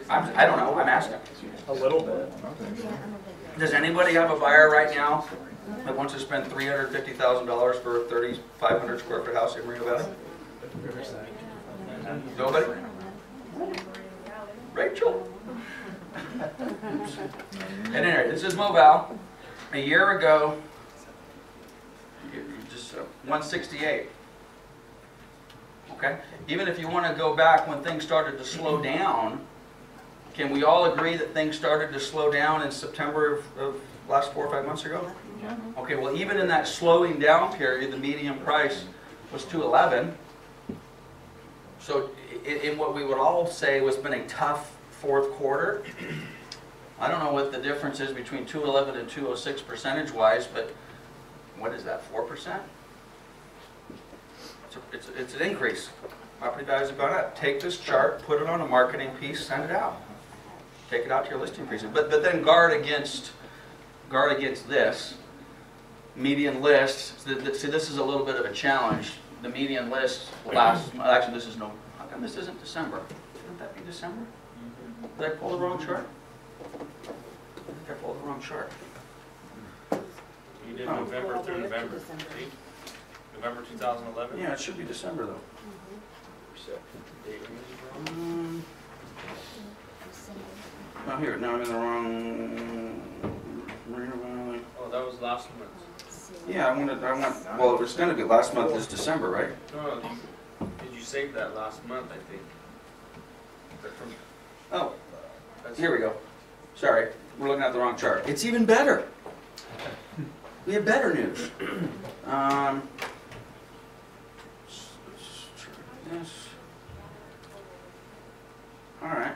I don't know, I'm asking. A little bit. Does anybody have a buyer right now that wants to spend $350,000 for a 3,500 square foot house in Moreno Valley? Nobody? Rachel? And anyway, this is Moval. A year ago, just 168. Okay? Even if you want to go back when things started to slow down, can we all agree that things started to slow down in September of last 4 or 5 months ago? Okay, well, even in that slowing down period, the median price was 211. So in what we would all say was been a tough fourth quarter, I don't know what the difference is between 211 and 206 percentage-wise, but what is that, 4%? It's an increase. Property values have gone up. Take this chart, put it on a marketing piece, send it out. Take it out to your listing precinct. But then guard against this. Median list, see, this is a little bit of a challenge. The median list actually this is no, how come this isn't December? Shouldn't that be December? Did I pull the wrong chart? I think I pulled the wrong chart. You did November through November. See? November 2011? Yeah, it should be December though. Oh, here, now I'm in the wrong. Moreno Valley. Oh, that was last month. Yeah, I want, well, it was going to be last month is December, right? No, did you save that last month, I think? Oh, here we go. Sorry, we're looking at the wrong chart. It's even better. We have better news. Yes. All right.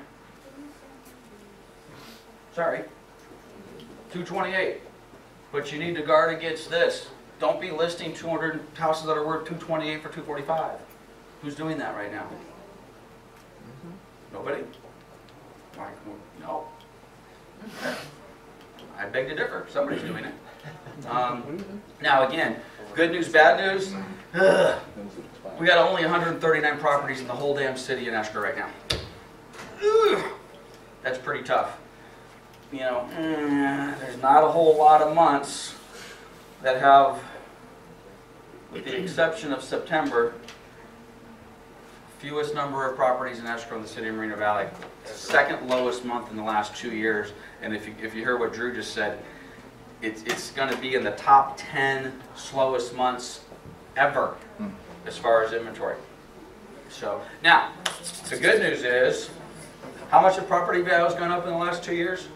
Sorry. 228. But you need to guard against this. Don't be listing 200 houses that are worth 228 for 245. Who's doing that right now? Nobody? Why? No. I beg to differ. Somebody's doing it. Now again, good news, bad news. Ugh. We got only 139 properties in the whole damn city in escrow right now. Ugh. That's pretty tough. You know, there's not a whole lot of months that have, with the exception of September, fewest number of properties in escrow in the city of Moreno Valley. Second lowest month in the last 2 years. And if you hear what Drew just said, it's going to be in the top 10 slowest months ever as far as inventory. So now, the good news is, how much have property values gone up in the last 2 years?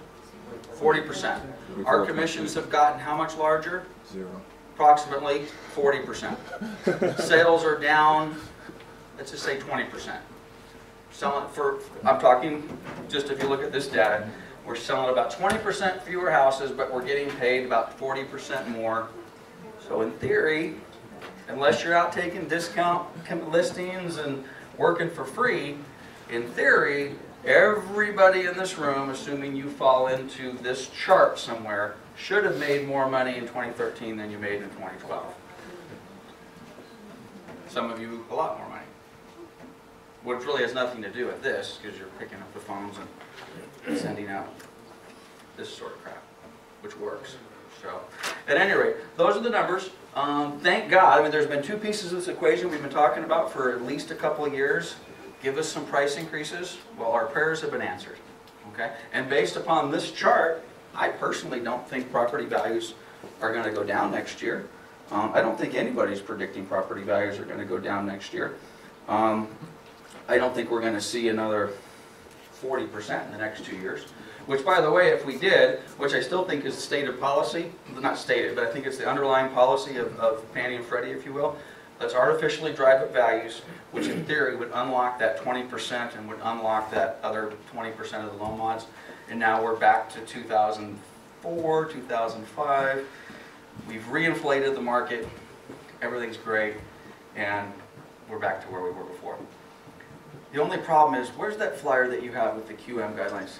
40%. Our commissions have gotten how much larger? 0. Approximately 40%. Sales are down, let's just say 20%. Selling for, I'm talking, just if you look at this data, we're selling about 20% fewer houses, but we're getting paid about 40% more. So in theory, unless you're out taking discount listings and working for free, in theory, everybody in this room, assuming you fall into this chart somewhere, should have made more money in 2013 than you made in 2012. Some of you, a lot more money. Which really has nothing to do with this, because you're picking up the phones and sending out this sort of crap, which works. So, at any rate, those are the numbers. Thank God, I mean, there's been two pieces of this equation we've been talking about for at least a couple of years. Give us some price increases. Well, our prayers have been answered. Okay? And based upon this chart, I personally don't think property values are going to go down next year. I don't think anybody's predicting property values are going to go down next year. I don't think we're going to see another 40% in the next 2 years. Which, by the way, if we did, which I still think is stated policy, not stated, but I think it's the underlying policy of Fannie and Freddie, if you will, let's artificially drive up values, which in theory would unlock that 20% and would unlock that other 20% of the loan mods. and now we're back to 2004, 2005. We've reinflated the market, everything's great, and we're back to where we were before. The only problem is, where's that flyer that you have with the QM guidelines?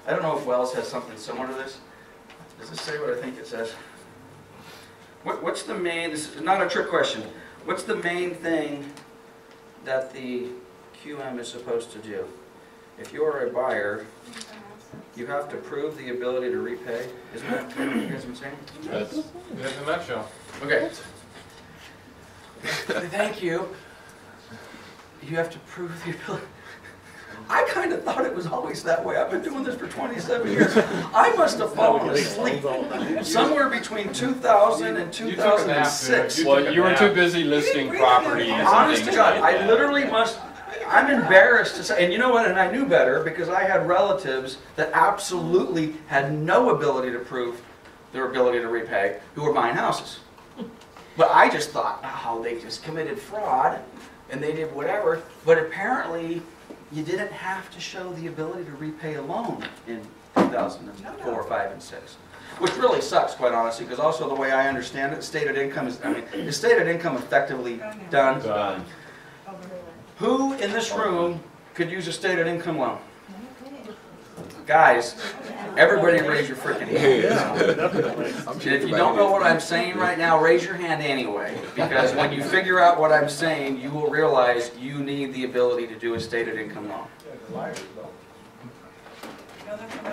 I don't know if Wells has something similar to this. Does this say what I think it says? What's the main, this is not a trick question, what's the main thing that the QM is supposed to do? If you're a buyer, you have to prove the ability to repay. Isn't that what you guys have been saying? That's in a nutshell. Okay. Thank you. You have to prove the ability. I kind of thought it was always that way. I've been doing this for 27 years. I must have fallen asleep somewhere between 2000 and 2006. Well, you were too busy listing properties and Honest to things God, like I that. literally must, I'm embarrassed to say, and you know what, and I knew better because I had relatives that absolutely had no ability to prove their ability to repay who were buying houses. But I just thought, oh, they just committed fraud and they did whatever. But apparently, you didn't have to show the ability to repay a loan in 2004, 5, and 6. Which really sucks, quite honestly, because also the way I understand it, stated income is, is stated income effectively done? Done. Who in this room could use a stated income loan? Guys, everybody raise your freaking hand. And if you don't know what I'm saying right now, raise your hand anyway. Because when you figure out what I'm saying, you will realize you need the ability to do a stated income loan.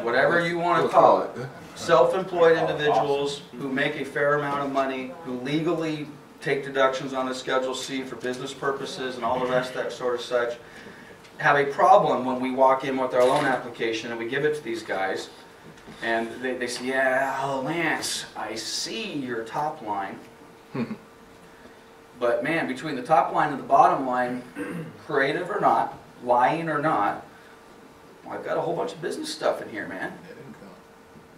Whatever you want to call it. Self-employed individuals who make a fair amount of money, who legally take deductions on a Schedule C for business purposes and all the rest of that sort of such, have a problem when we walk in with our loan application and we give it to these guys and they say, yeah, Lance, I see your top line. But man, between the top line and the bottom line, creative or not, lying or not, well, I've got a whole bunch of business stuff in here, man.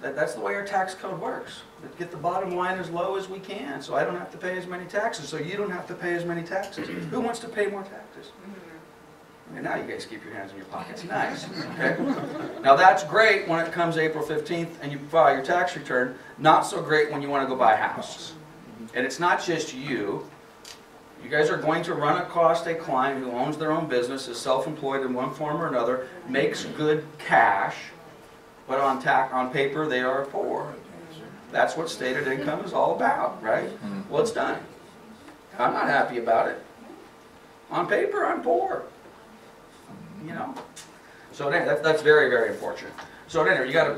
That's the way our tax code works. We get the bottom line as low as we can, so I don't have to pay as many taxes, so you don't have to pay as many taxes. Who wants to pay more taxes? And now you guys keep your hands in your pockets. Nice. Okay? Now that's great when it comes April 15th and you file your tax return. Not so great when you want to go buy a house. And it's not just you. You guys are going to run across a client who owns their own business, is self-employed in one form or another, makes good cash, but on paper they are poor. That's what stated income is all about, right? Well, it's done. I'm not happy about it. On paper, I'm poor. You know, so anyway, that's very, very unfortunate. So anyway, you gotta.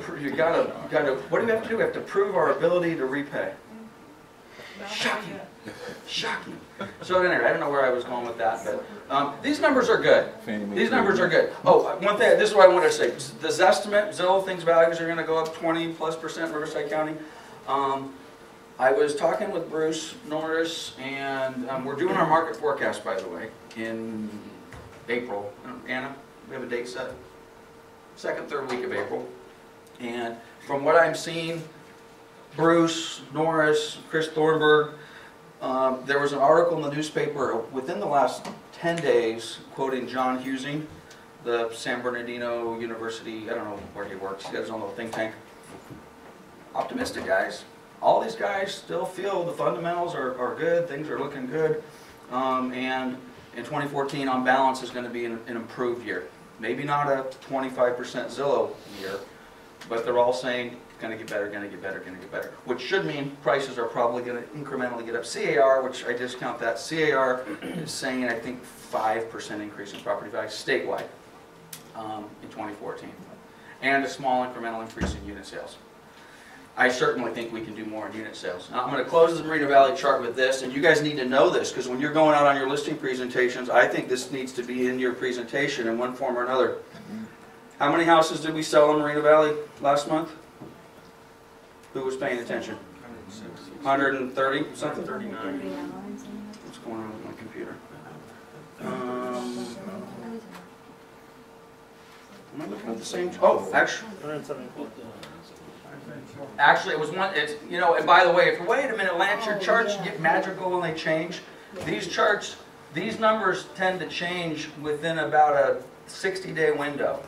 What do we have to do? We have to prove our ability to repay. Shocking, shocking. So anyway, I don't know where I was going with that, but these numbers are good. These numbers are good. Oh, one thing. This is what I wanted to say. The Zestimate, Zillow thinks values are going to go up 20+% in Riverside County. I was talking with Bruce Norris, and we're doing our market forecast, by the way, in April. Anna, we have a date set? Second, third week of April. And from what I'm seeing, Bruce Norris, Chris Thornburg, there was an article in the newspaper within the last 10 days quoting John Husing, the San Bernardino University, I don't know where he works, he got his own little think tank. Optimistic, guys. All these guys still feel the fundamentals are good, things are looking good, and in 2014, on balance, is going to be an improved year. Maybe not a 25% Zillow year, but they're all saying it's going to get better, going to get better, going to get better, which should mean prices are probably going to incrementally get up. CAR, which I discount that, CAR is saying, I think, 5% increase in property values statewide in 2014, and a small incremental increase in unit sales. I certainly think we can do more in unit sales. Now, I'm going to close the Moreno Valley chart with this, and you guys need to know this, because when you're going out on your listing presentations, I think this needs to be in your presentation in one form or another. How many houses did we sell in Moreno Valley last month? Who was paying attention? 130? Something? 39. What's going on with my computer? Am I looking at the same? Oh, actually, it was one. It's, you know, and by the way, if wait a minute, Lance, your charts get magical and they change. These charts, these numbers tend to change within about a 60-day window.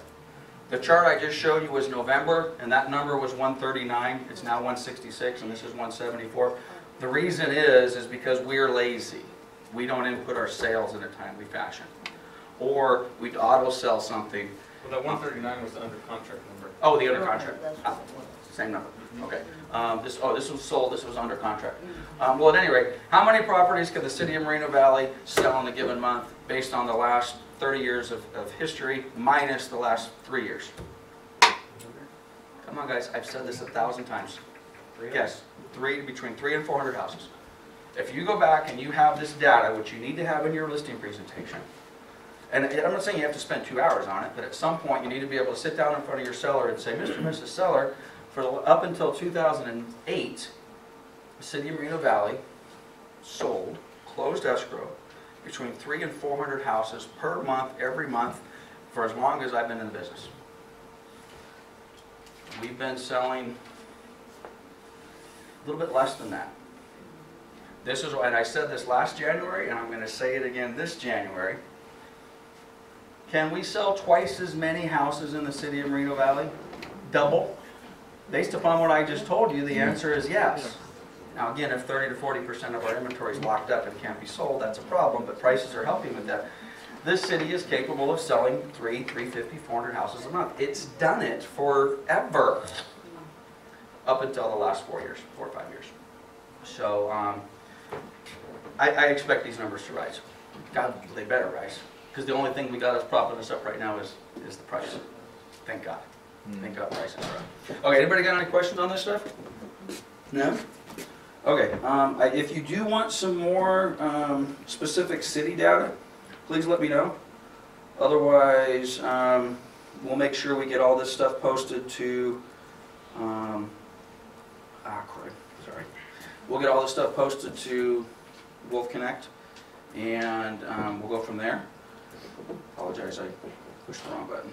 The chart I just showed you was November, and that number was 139. It's now 166, and this is 174. The reason is because we're lazy. We don't input our sales in a timely fashion. Or we auto sell something. Well, that 139 was the under contract number. Oh, the under contract. Ah, same number. Okay. This was sold. This was under contract. Well, at any rate, how many properties can the city of Moreno Valley sell in a given month based on the last 30 years of history minus the last 3 years? Come on, guys. I've said this 1,000 times. Yes, between 300 and 400 houses. If you go back and you have this data, which you need to have in your listing presentation, and I'm not saying you have to spend 2 hours on it, but at some point you need to be able to sit down in front of your seller and say, Mr. and Mrs. Seller, up until 2008, the city of Moreno Valley sold, closed escrow, between 300 and 400 houses per month, every month, for as long as I've been in the business. We've been selling a little bit less than that. This is, and I said this last January, and I'm going to say it again this January. Can we sell twice as many houses in the city of Moreno Valley? Double? Based upon what I just told you, the answer is yes. Now again, if 30 to 40% of our inventory is locked up and can't be sold, that's a problem, but prices are helping with that. This city is capable of selling 350, 400 houses a month. It's done it forever, up until the last 4 years, 4 or 5 years. So I expect these numbers to rise. God, they better rise, because the only thing we got that's propping us up right now is the price. Thank God. Thank God prices are up. Okay, anybody got any questions on this stuff? No? Okay, if you do want some more specific city data, please let me know. Otherwise, we'll make sure we get all this stuff posted to, sorry. We'll get all this stuff posted to Wolf Connect, and we'll go from there. Apologize, I pushed the wrong button.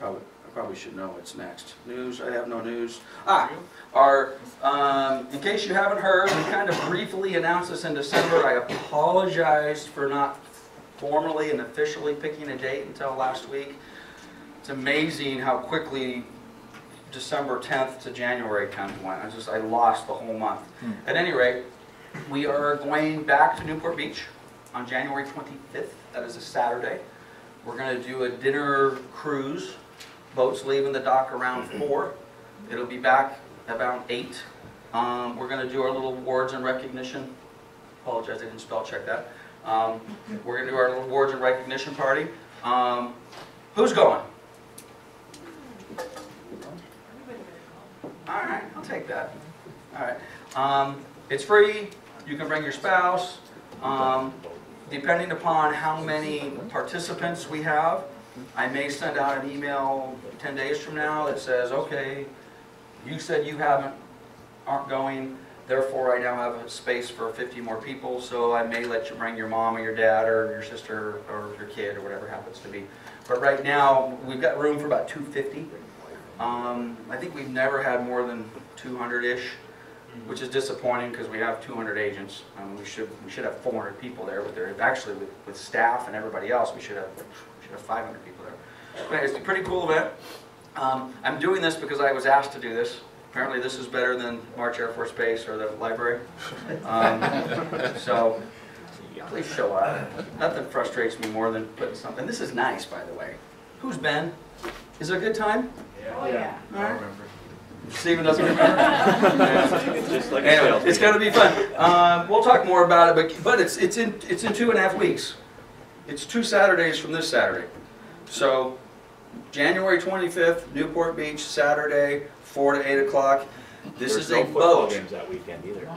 I probably should know what's next. News, I have no news. In case you haven't heard, we kind of briefly announced this in December. I apologize for not formally and officially picking a date until last week. It's amazing how quickly December 10th to January 10th went. I lost the whole month. At any rate, we are going back to Newport Beach on January 25th. That is a Saturday. We're going to do a dinner cruise. Boats leaving the dock around 4. It'll be back about 8. We're going to do our little awards and recognition. Apologize, I didn't spell check that. We're going to do our little awards and recognition party. Who's going? All right, I'll take that. All right. It's free. You can bring your spouse. Depending upon how many participants we have, I may send out an email 10 days from now that says, okay, you said you aren't going, therefore I now have a space for 50 more people, so I may let you bring your mom or your dad or your sister or your kid or whatever happens to be. But right now, we've got room for about 250. I think we've never had more than 200-ish, which is disappointing because we have 200 agents. We should have 400 people there, but actually with staff and everybody else, we should have 500 people there. But it's a pretty cool event. I'm doing this because I was asked to do this. Apparently this is better than March Air Force Base or the library. So please show up. Nothing frustrates me more than putting something. This is nice, by the way. Who's Ben? Is it a good time? Oh, yeah. All right. Steven doesn't remember? Just like anyway, it's going to be fun. We'll talk more about it, but it's in 2.5 weeks. It's 2 Saturdays from this Saturday. So January 25th, Newport Beach, Saturday, 4 to 8 o'clock. This is a football boat. games that weekend either.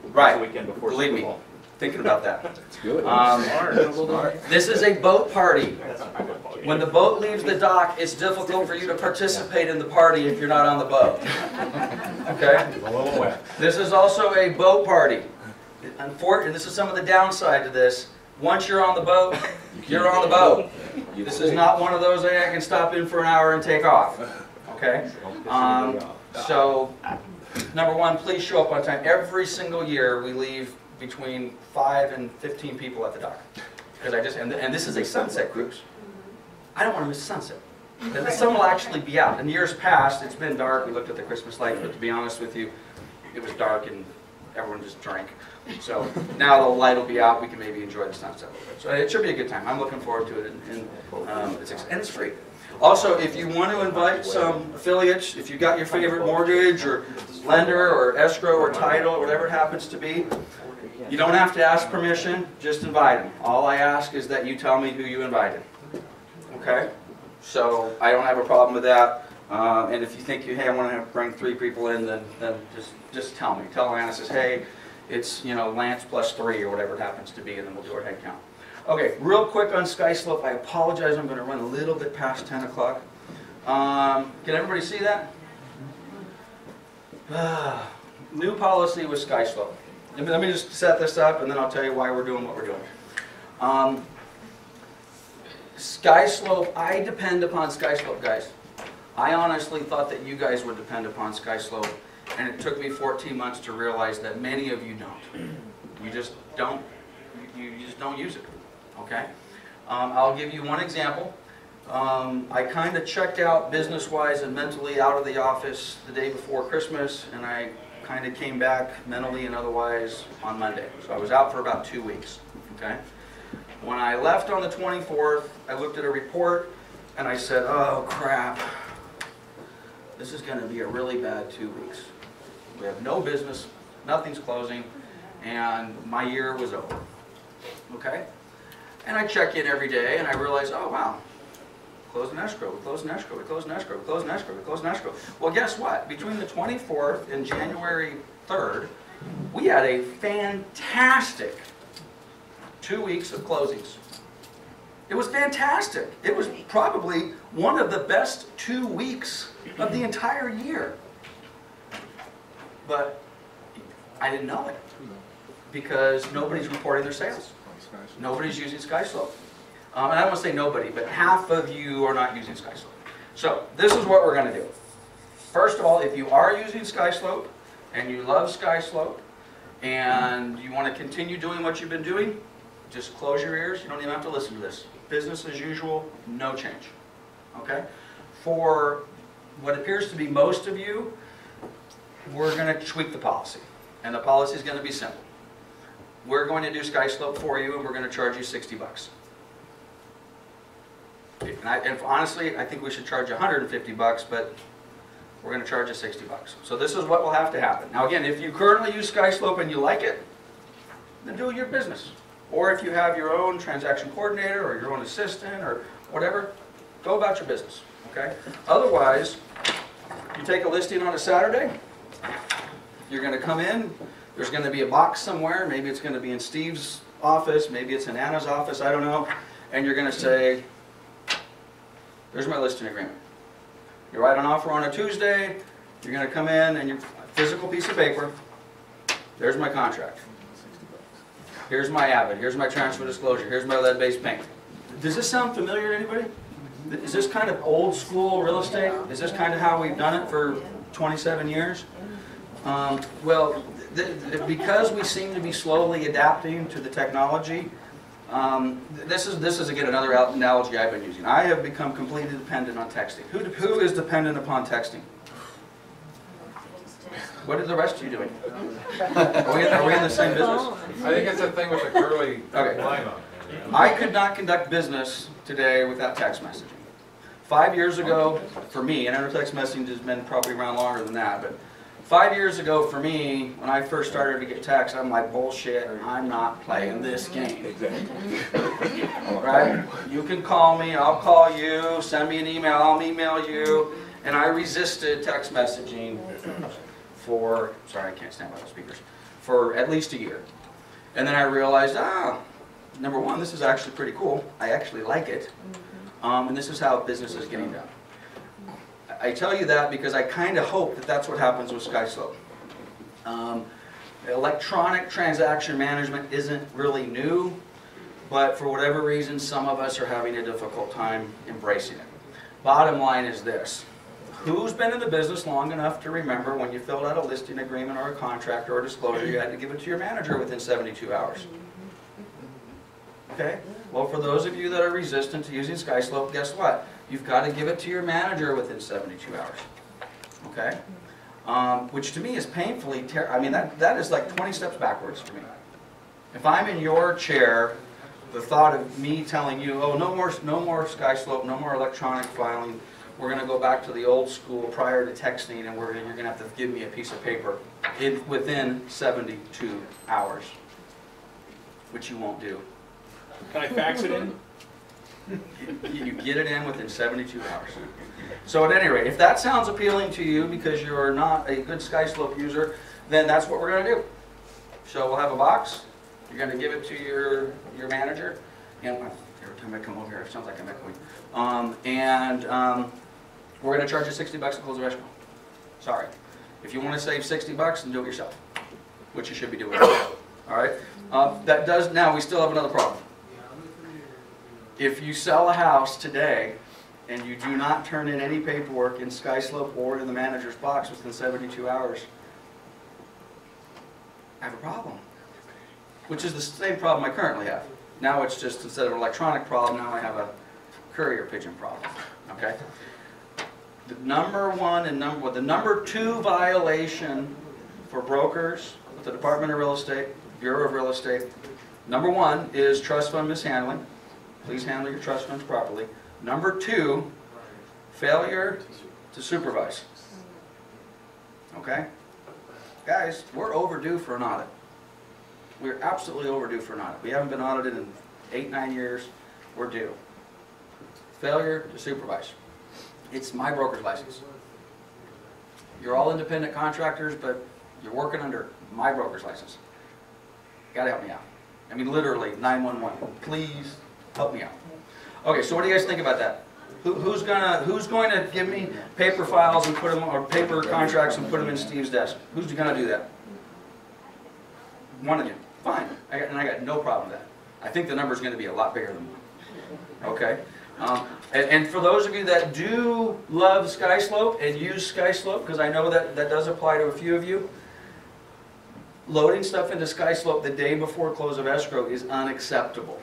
Right. It's the weekend before Believe Super me. Bowl. Thinking about that. That's good. Smart. This is a boat party. That's not my football game. When the boat leaves the dock, it's difficult for you to participate in the party if you're not on the boat. Okay? It's a little wet. This is also a boat party. Unfortunately, this is some of the downside to this. Once you're on the boat, you're on the boat. This is not one of those, hey, I can stop in for an hour and take off. Okay? So, number one, please show up on time. Every single year we leave between 5 and 15 people at the dock. Because I just, and this is a sunset cruise. I don't want to miss sunset. The sun will actually be out. In years past, it's been dark. We looked at the Christmas lights, but to be honest with you, it was dark and everyone just drank. So now the light will be out. We can maybe enjoy the sunset a little bit. So it should be a good time. I'm looking forward to it, and it's free. Also, if you want to invite some affiliates, if you got your favorite mortgage or lender or escrow or title or whatever it happens to be, you don't have to ask permission. Just invite them. All I ask is that you tell me who you invited. Okay? So I don't have a problem with that. And if you think, hey, I want to bring 3 people in, then just tell me. Tell Lana, says, hey, it's Lance plus 3 or whatever it happens to be, and then we'll do our head count. Okay, real quick on Sky Slope. I apologize. I'm going to run a little bit past 10 o'clock. Can everybody see that? New policy with Sky Slope. Let me just set this up, and then I'll tell you why we're doing what we're doing. Sky Slope, I depend upon Sky Slope, guys. I honestly thought that you guys would depend upon Sky Slope, and it took me 14 months to realize that many of you don't. You just don't. You just don't use it. Okay. I'll give you one example. I kind of checked out business-wise and mentally out of the office the day before Christmas, and I kind of came back mentally and otherwise on Monday. So I was out for about 2 weeks. Okay. When I left on the 24th, I looked at a report and I said, oh crap, this is going to be a really bad 2 weeks. We have no business, nothing's closing, and my year was over. Okay? And I check in every day and I realize, oh wow, close an escrow, we close an escrow, we close an escrow, we close an escrow, we close an escrow. Well, guess what? Between the 24th and January 3rd, we had a fantastic 2 weeks of closings. It was fantastic. It was probably one of the best 2 weeks of the entire year. But I didn't know it because nobody's reporting their sales. Nobody's using Sky Slope. And I don't want to say nobody, but half of you are not using Sky Slope. So this is what we're going to do. First of all, if you are using Sky Slope and you love Sky Slope and you want to continue doing what you've been doing, just close your ears. You don't even have to listen to this. Business as usual, no change. Okay? For what appears to be most of you, we're going to tweak the policy. And the policy is going to be simple. We're going to do Sky Slope for you, and we're going to charge you $60. And honestly, I think we should charge you $150, but we're going to charge you $60. So this is what will have to happen. Now again, if you currently use Sky Slope and you like it, then do your business. Or if you have your own transaction coordinator or your own assistant or whatever, go about your business. Okay? Otherwise, you take a listing on a Saturday, you're going to come in, there's going to be a box somewhere, maybe it's going to be in Steve's office, maybe it's in Anna's office, I don't know, and you're going to say, there's my listing agreement. You write an offer on a Tuesday, you're going to come in and your physical piece of paper, there's my contract. Here's my Avid, here's my transfer disclosure, here's my lead-based paint. Does this sound familiar to anybody? Is this kind of old school real estate? Is this kind of how we've done it for 27 years? Well, because we seem to be slowly adapting to the technology, this is again another analogy I've been using. I have become completely dependent on texting. Who is dependent upon texting? What are the rest of you doing? Are we in the same business? I think it's a thing with the curly line on it. I could not conduct business today without text messaging. 5 years ago, for me, and I know text messaging has been probably around longer than that, but 5 years ago for me, when I first started to get text, I'm like, bullshit, I'm not playing this game. Right? You can call me, I'll call you, send me an email, I'll email you, and I resisted text messaging for, sorry, I can't stand by the speakers, for at least a year. And then I realized, number one, this is actually pretty cool. I actually like it. And this is how business is getting done. I tell you that because I kind of hope that that's what happens with Sky Slope. Electronic transaction management isn't really new, but for whatever reason, some of us are having a difficult time embracing it. Bottom line is this. Who's been in the business long enough to remember when you filled out a listing agreement or a contract or a disclosure, you had to give it to your manager within 72 hours? Okay? Well, for those of you that are resistant to using SkySlope, guess what? You've got to give it to your manager within 72 hours. Okay? Which to me is painfully I mean, that is like 20 steps backwards for me. If I'm in your chair, the thought of me telling you, oh, no more SkySlope, no more electronic filing, we're going to go back to the old school prior to texting, and you're going to have to give me a piece of paper within 72 hours, which you won't do. Can I fax it in? You get it in within 72 hours. So at any rate, if that sounds appealing to you because you're not a good SkySlope user, then that's what we're going to do. So we'll have a box. You're going to give it to your manager. And every time I come over here, it sounds like I'm echoing. We're going to charge you $60 to close the escrow. Sorry. If you want to save $60, then do it yourself, which you should be doing. All right. Now we still have another problem. If you sell a house today and you do not turn in any paperwork in SkySlope or in the manager's box within 72 hours, I have a problem. Which is the same problem I currently have. Now it's just, instead of an electronic problem, now I have a courier pigeon problem. Okay? The the number two violation for brokers with the Department of Real Estate, Bureau of Real Estate, number one is trust fund mishandling. Please handle your trust funds properly. Number two, failure to supervise. Okay? Guys, we're overdue for an audit. We're absolutely overdue for an audit. We haven't been audited in 8-9 years. We're due. Failure to supervise. It's my broker's license. You're all independent contractors, but you're working under my broker's license. Gotta help me out. I mean, literally, 911. Please help me out. Okay, so what do you guys think about that? Who's going to give me paper files and put them, or paper contracts and put them in Steve's desk? Who's going to do that? One of you. Fine. I got no problem with that. I think the number's going to be a lot bigger than one. Okay? And for those of you that do love SkySlope and use SkySlope, because I know that does apply to a few of you, loading stuff into SkySlope the day before close of escrow is unacceptable.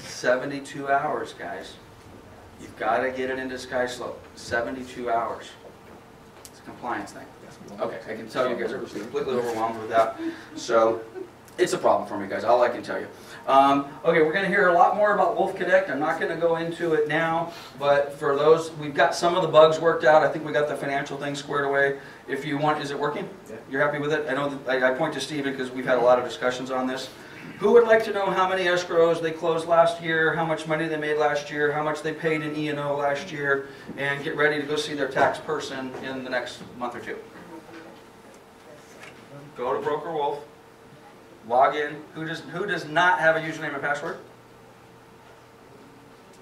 72 hours, guys. You've got to get it into SkySlope. 72 hours. It's a compliance thing. Okay, I can tell you guys are completely overwhelmed with that. So it's a problem for me, guys. All I can tell you. Okay, we're going to hear a lot more about Wolf Connect. I'm not going to go into it now, but for those, we've got some of the bugs worked out. I think we got the financial thing squared away. If you want, is it working? Yeah. You're happy with it? I know that I point to Steven because we've had a lot of discussions on this. Who would like to know how many escrows they closed last year, how much money they made last year, how much they paid in E&O last year, and get ready to go see their tax person in the next month or two? Go to Broker Wolf, log in. Who does not have a username and password?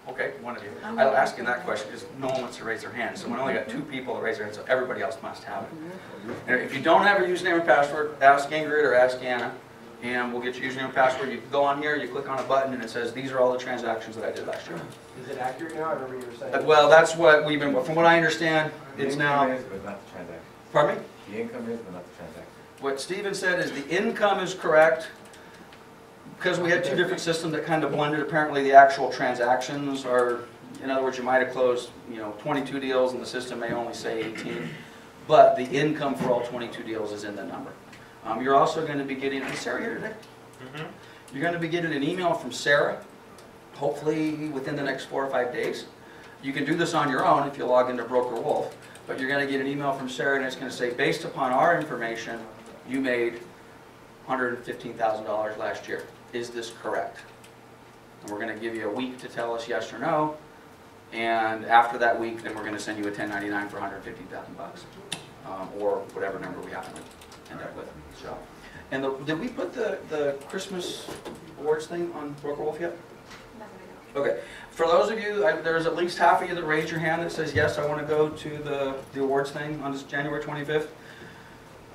Okay, one of you. I'm asking that question because no one wants to raise their hand. So we only got 2 people that raise their hand, so everybody else must have it. And if you don't have a username and password, ask Ingrid or ask Anna, and we'll get your username and password. You go on here, you click on a button, and it says, these are all the transactions that I did last year. Is it accurate now? I remember you were saying. Well, that's what we've been, from what I understand, it's now. The income is, but not the transaction. Pardon me? The income is, but not the transaction. What Steven said is the income is correct, because we had 2 different systems that kind of blended. Apparently the actual transactions are, in other words, you might have closed 22 deals and the system may only say 18, but the income for all 22 deals is in the number. You're also going to be getting, is Sarah here today? Mm-hmm. You're going to be getting an email from Sarah, hopefully within the next 4 or 5 days. You can do this on your own if you log into Broker Wolf, but you're going to get an email from Sarah and it's going to say, based upon our information, you made $115,000 last year. Is this correct? And we're going to give you a week to tell us yes or no, and after that week, then we're going to send you a 1099 for $115,000, or whatever number we happen to end up with. So, and did we put the Christmas awards thing on Broker Wolf yet? Okay. For those of you, there's at least half of you that raised your hand that says yes, I want to go to the awards thing on this January 25th.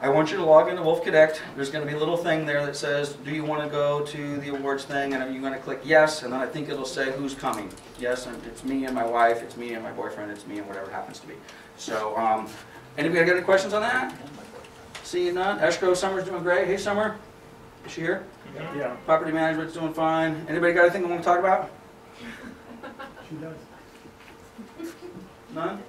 I want you to log into Wolf Connect. There's going to be a little thing there that says, do you want to go to the awards thing? And you're going to click yes, and then I think it'll say who's coming. Yes, and it's me and my wife, it's me and my boyfriend, it's me and whatever it happens to be. So, anybody got any questions on that? Seeing none? Escrow, Summer's doing great. Hey, Summer. Is she here? Yeah. Property management's doing fine. Anybody got anything they want to talk about? She does. None?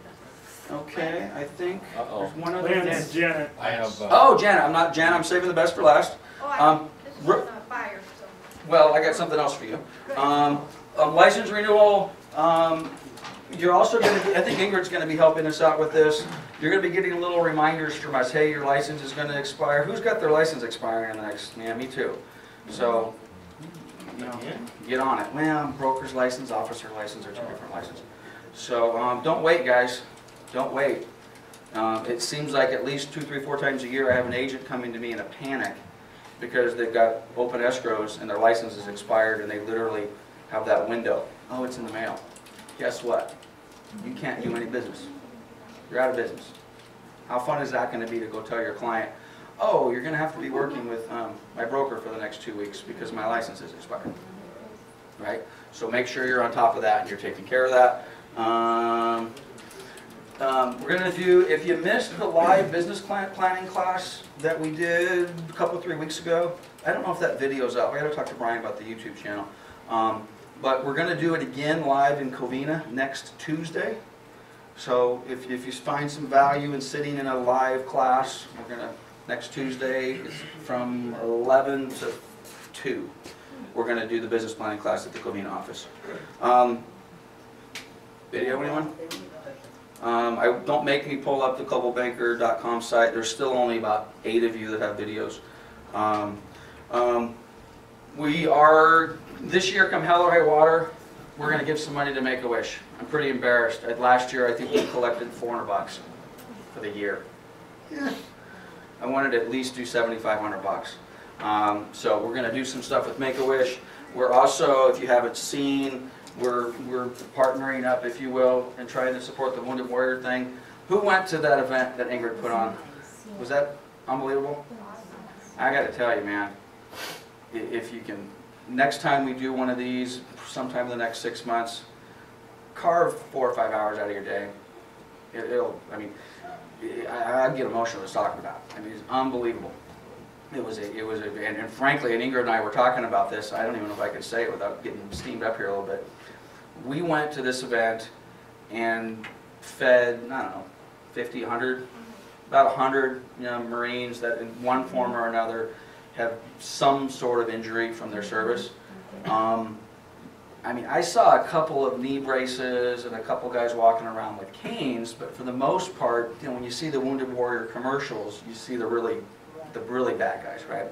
Okay, I think Uh-oh. there's one other Lynn thing. and Janet. I have, Oh, Janet, I'm not Janet, I'm saving the best for last. This is Ro- on fire, so. Well, I got something else for you. License renewal, you're also going to be, I think Ingrid's going to be helping us out with this. You're going to be getting little reminders from us, hey, your license is going to expire. Who's got their license expiring in the next, yeah, me too. So, you know, get on it. Well, broker's license, officer license are two different licenses. So, don't wait, guys. Don't wait. It seems like at least 2, 3, 4 times a year I have an agent coming to me in a panic because they've got open escrows and their license is expired and they literally have that window. Oh, it's in the mail. Guess what? You can't do any business. You're out of business. How fun is that going to be to go tell your client, oh, you're going to have to be working with my broker for the next 2 weeks because my license is expired. Right? So make sure you're on top of that and you're taking care of that. We're going to do, if you missed the live business planning class that we did a couple, 3 weeks ago, I don't know if that video's up. I got to talk to Brian about the YouTube channel. But we're going to do it again live in Covina next Tuesday. So if you find some value in sitting in a live class, we're going to, next Tuesday, it's from 11 to 2. We're going to do the business planning class at the Covina office. Video, anyone? Don't make me pull up the globalbanker.com site. There's still only about 8 of you that have videos. We are, this year, come hell or high water, we're going to give some money to Make-A-Wish. I'm pretty embarrassed. Last year, I think we collected $400 for the year. Yeah. I wanted to at least do $7,500. So we're going to do some stuff with Make-A-Wish. We're also, if you haven't seen, we're partnering up, if you will, and trying to support the Wounded Warrior thing. Who went to that event that Ingrid put on? Was that unbelievable? I got to tell you, man, if you can, next time we do one of these, sometime in the next 6 months, carve 4 or 5 hours out of your day. I mean, I get emotional just talking about it. I mean, it's unbelievable. And frankly, and Ingrid and I were talking about this, I don't even know if I can say it without getting steamed up here a little bit. We went to this event and fed, I don't know, 50, 100, about 100 Marines that in one form or another have some sort of injury from their service. I mean, I saw a couple of knee braces and a couple guys walking around with canes, but for the most part, you know, when you see the Wounded Warrior commercials, you see the really bad guys, right?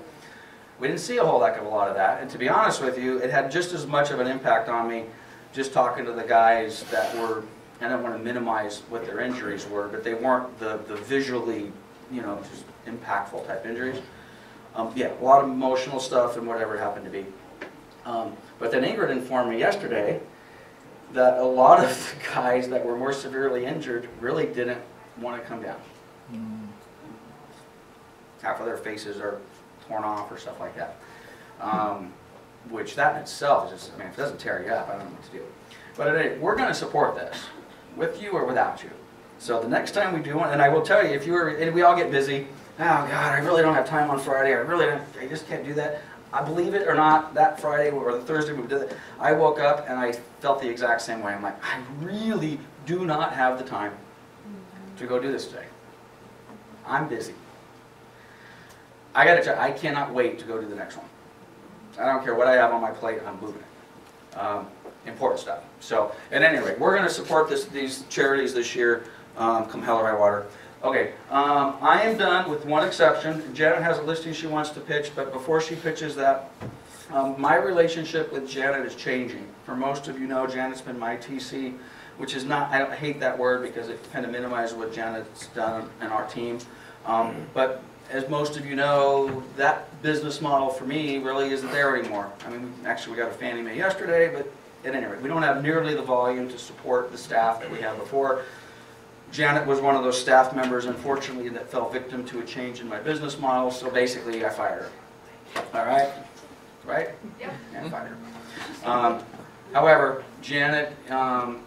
We didn't see a whole heck of a lot of that, and to be honest with you, it had just as much of an impact on me just talking to the guys that were, I don't want to minimize what their injuries were, but they weren't the visually, you know, just impactful type injuries. Yeah, a lot of emotional stuff and whatever it happened to be. But then Ingrid informed me yesterday that a lot of the guys that were more severely injured really didn't want to come down. Half of their faces are torn off or stuff like that. Which that in itself is just, I mean, if it doesn't tear you up, I don't know what to do. But anyway, we're going to support this, with you or without you. So the next time we do one, and I will tell you, if you were, and we all get busy, oh God, I really don't have time on Friday, I just can't do that. I believe it or not, that Friday or the Thursday we did it, I woke up and I felt the exact same way. I'm like, I really do not have the time to go do this today. I'm busy. I gotta tell you, I cannot wait to go do the next one. I don't care what I have on my plate, I'm moving it. Important stuff. So, at any rate, we're going to support these charities this year, come hell or high water. Okay, I am done with one exception. Janet has a listing she wants to pitch, but before she pitches that, my relationship with Janet is changing. For most of you know, Janet's been my TC, which is not, I hate that word because it kind of minimizes what Janet's done and our team. But as most of you know, that business model for me really isn't there anymore. I mean, actually we got a Fannie Mae yesterday, but at any rate, we don't have nearly the volume to support the staff that we had before. Janet was one of those staff members, unfortunately, that fell victim to a change in my business model, so basically I fired her. All right? Right? Yep. Yeah, I fired her. However, Janet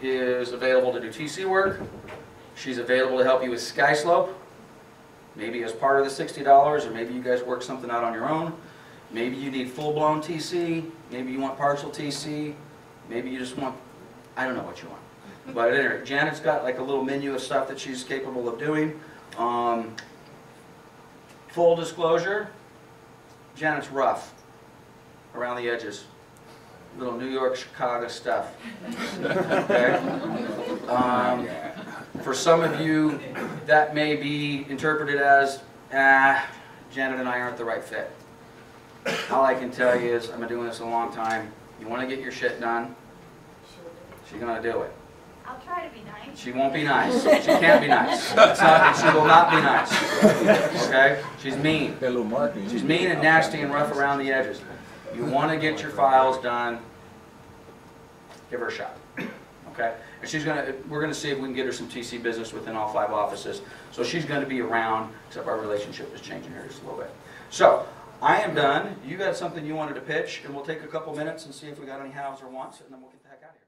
is available to do TC work. She's available to help you with sky slope, maybe as part of the $60, or maybe you guys work something out on your own. Maybe you need full-blown TC, maybe you want partial TC, maybe you just want, I don't know what you want. But at any rate, Janet's got like a little menu of stuff that she's capable of doing. Full disclosure, Janet's rough around the edges. Little New York, Chicago stuff. Okay? For some of you, that may be interpreted as, Janet and I aren't the right fit. All I can tell you is, I've been doing this a long time. You want to get your shit done, she's going to do it. I'll try to be nice. She won't be nice. She can't be nice. She will not be nice. Okay? She's mean. She's mean and nasty and rough around the edges. You want to get your files done, give her a shot. Okay? And we're gonna see if we can get her some TC business within all 5 offices. So she's gonna be around, except our relationship is changing here just a little bit. So, I am done. You got something you wanted to pitch, and we'll take a couple minutes and see if we got any hows or wants, and then we'll get the heck out of here.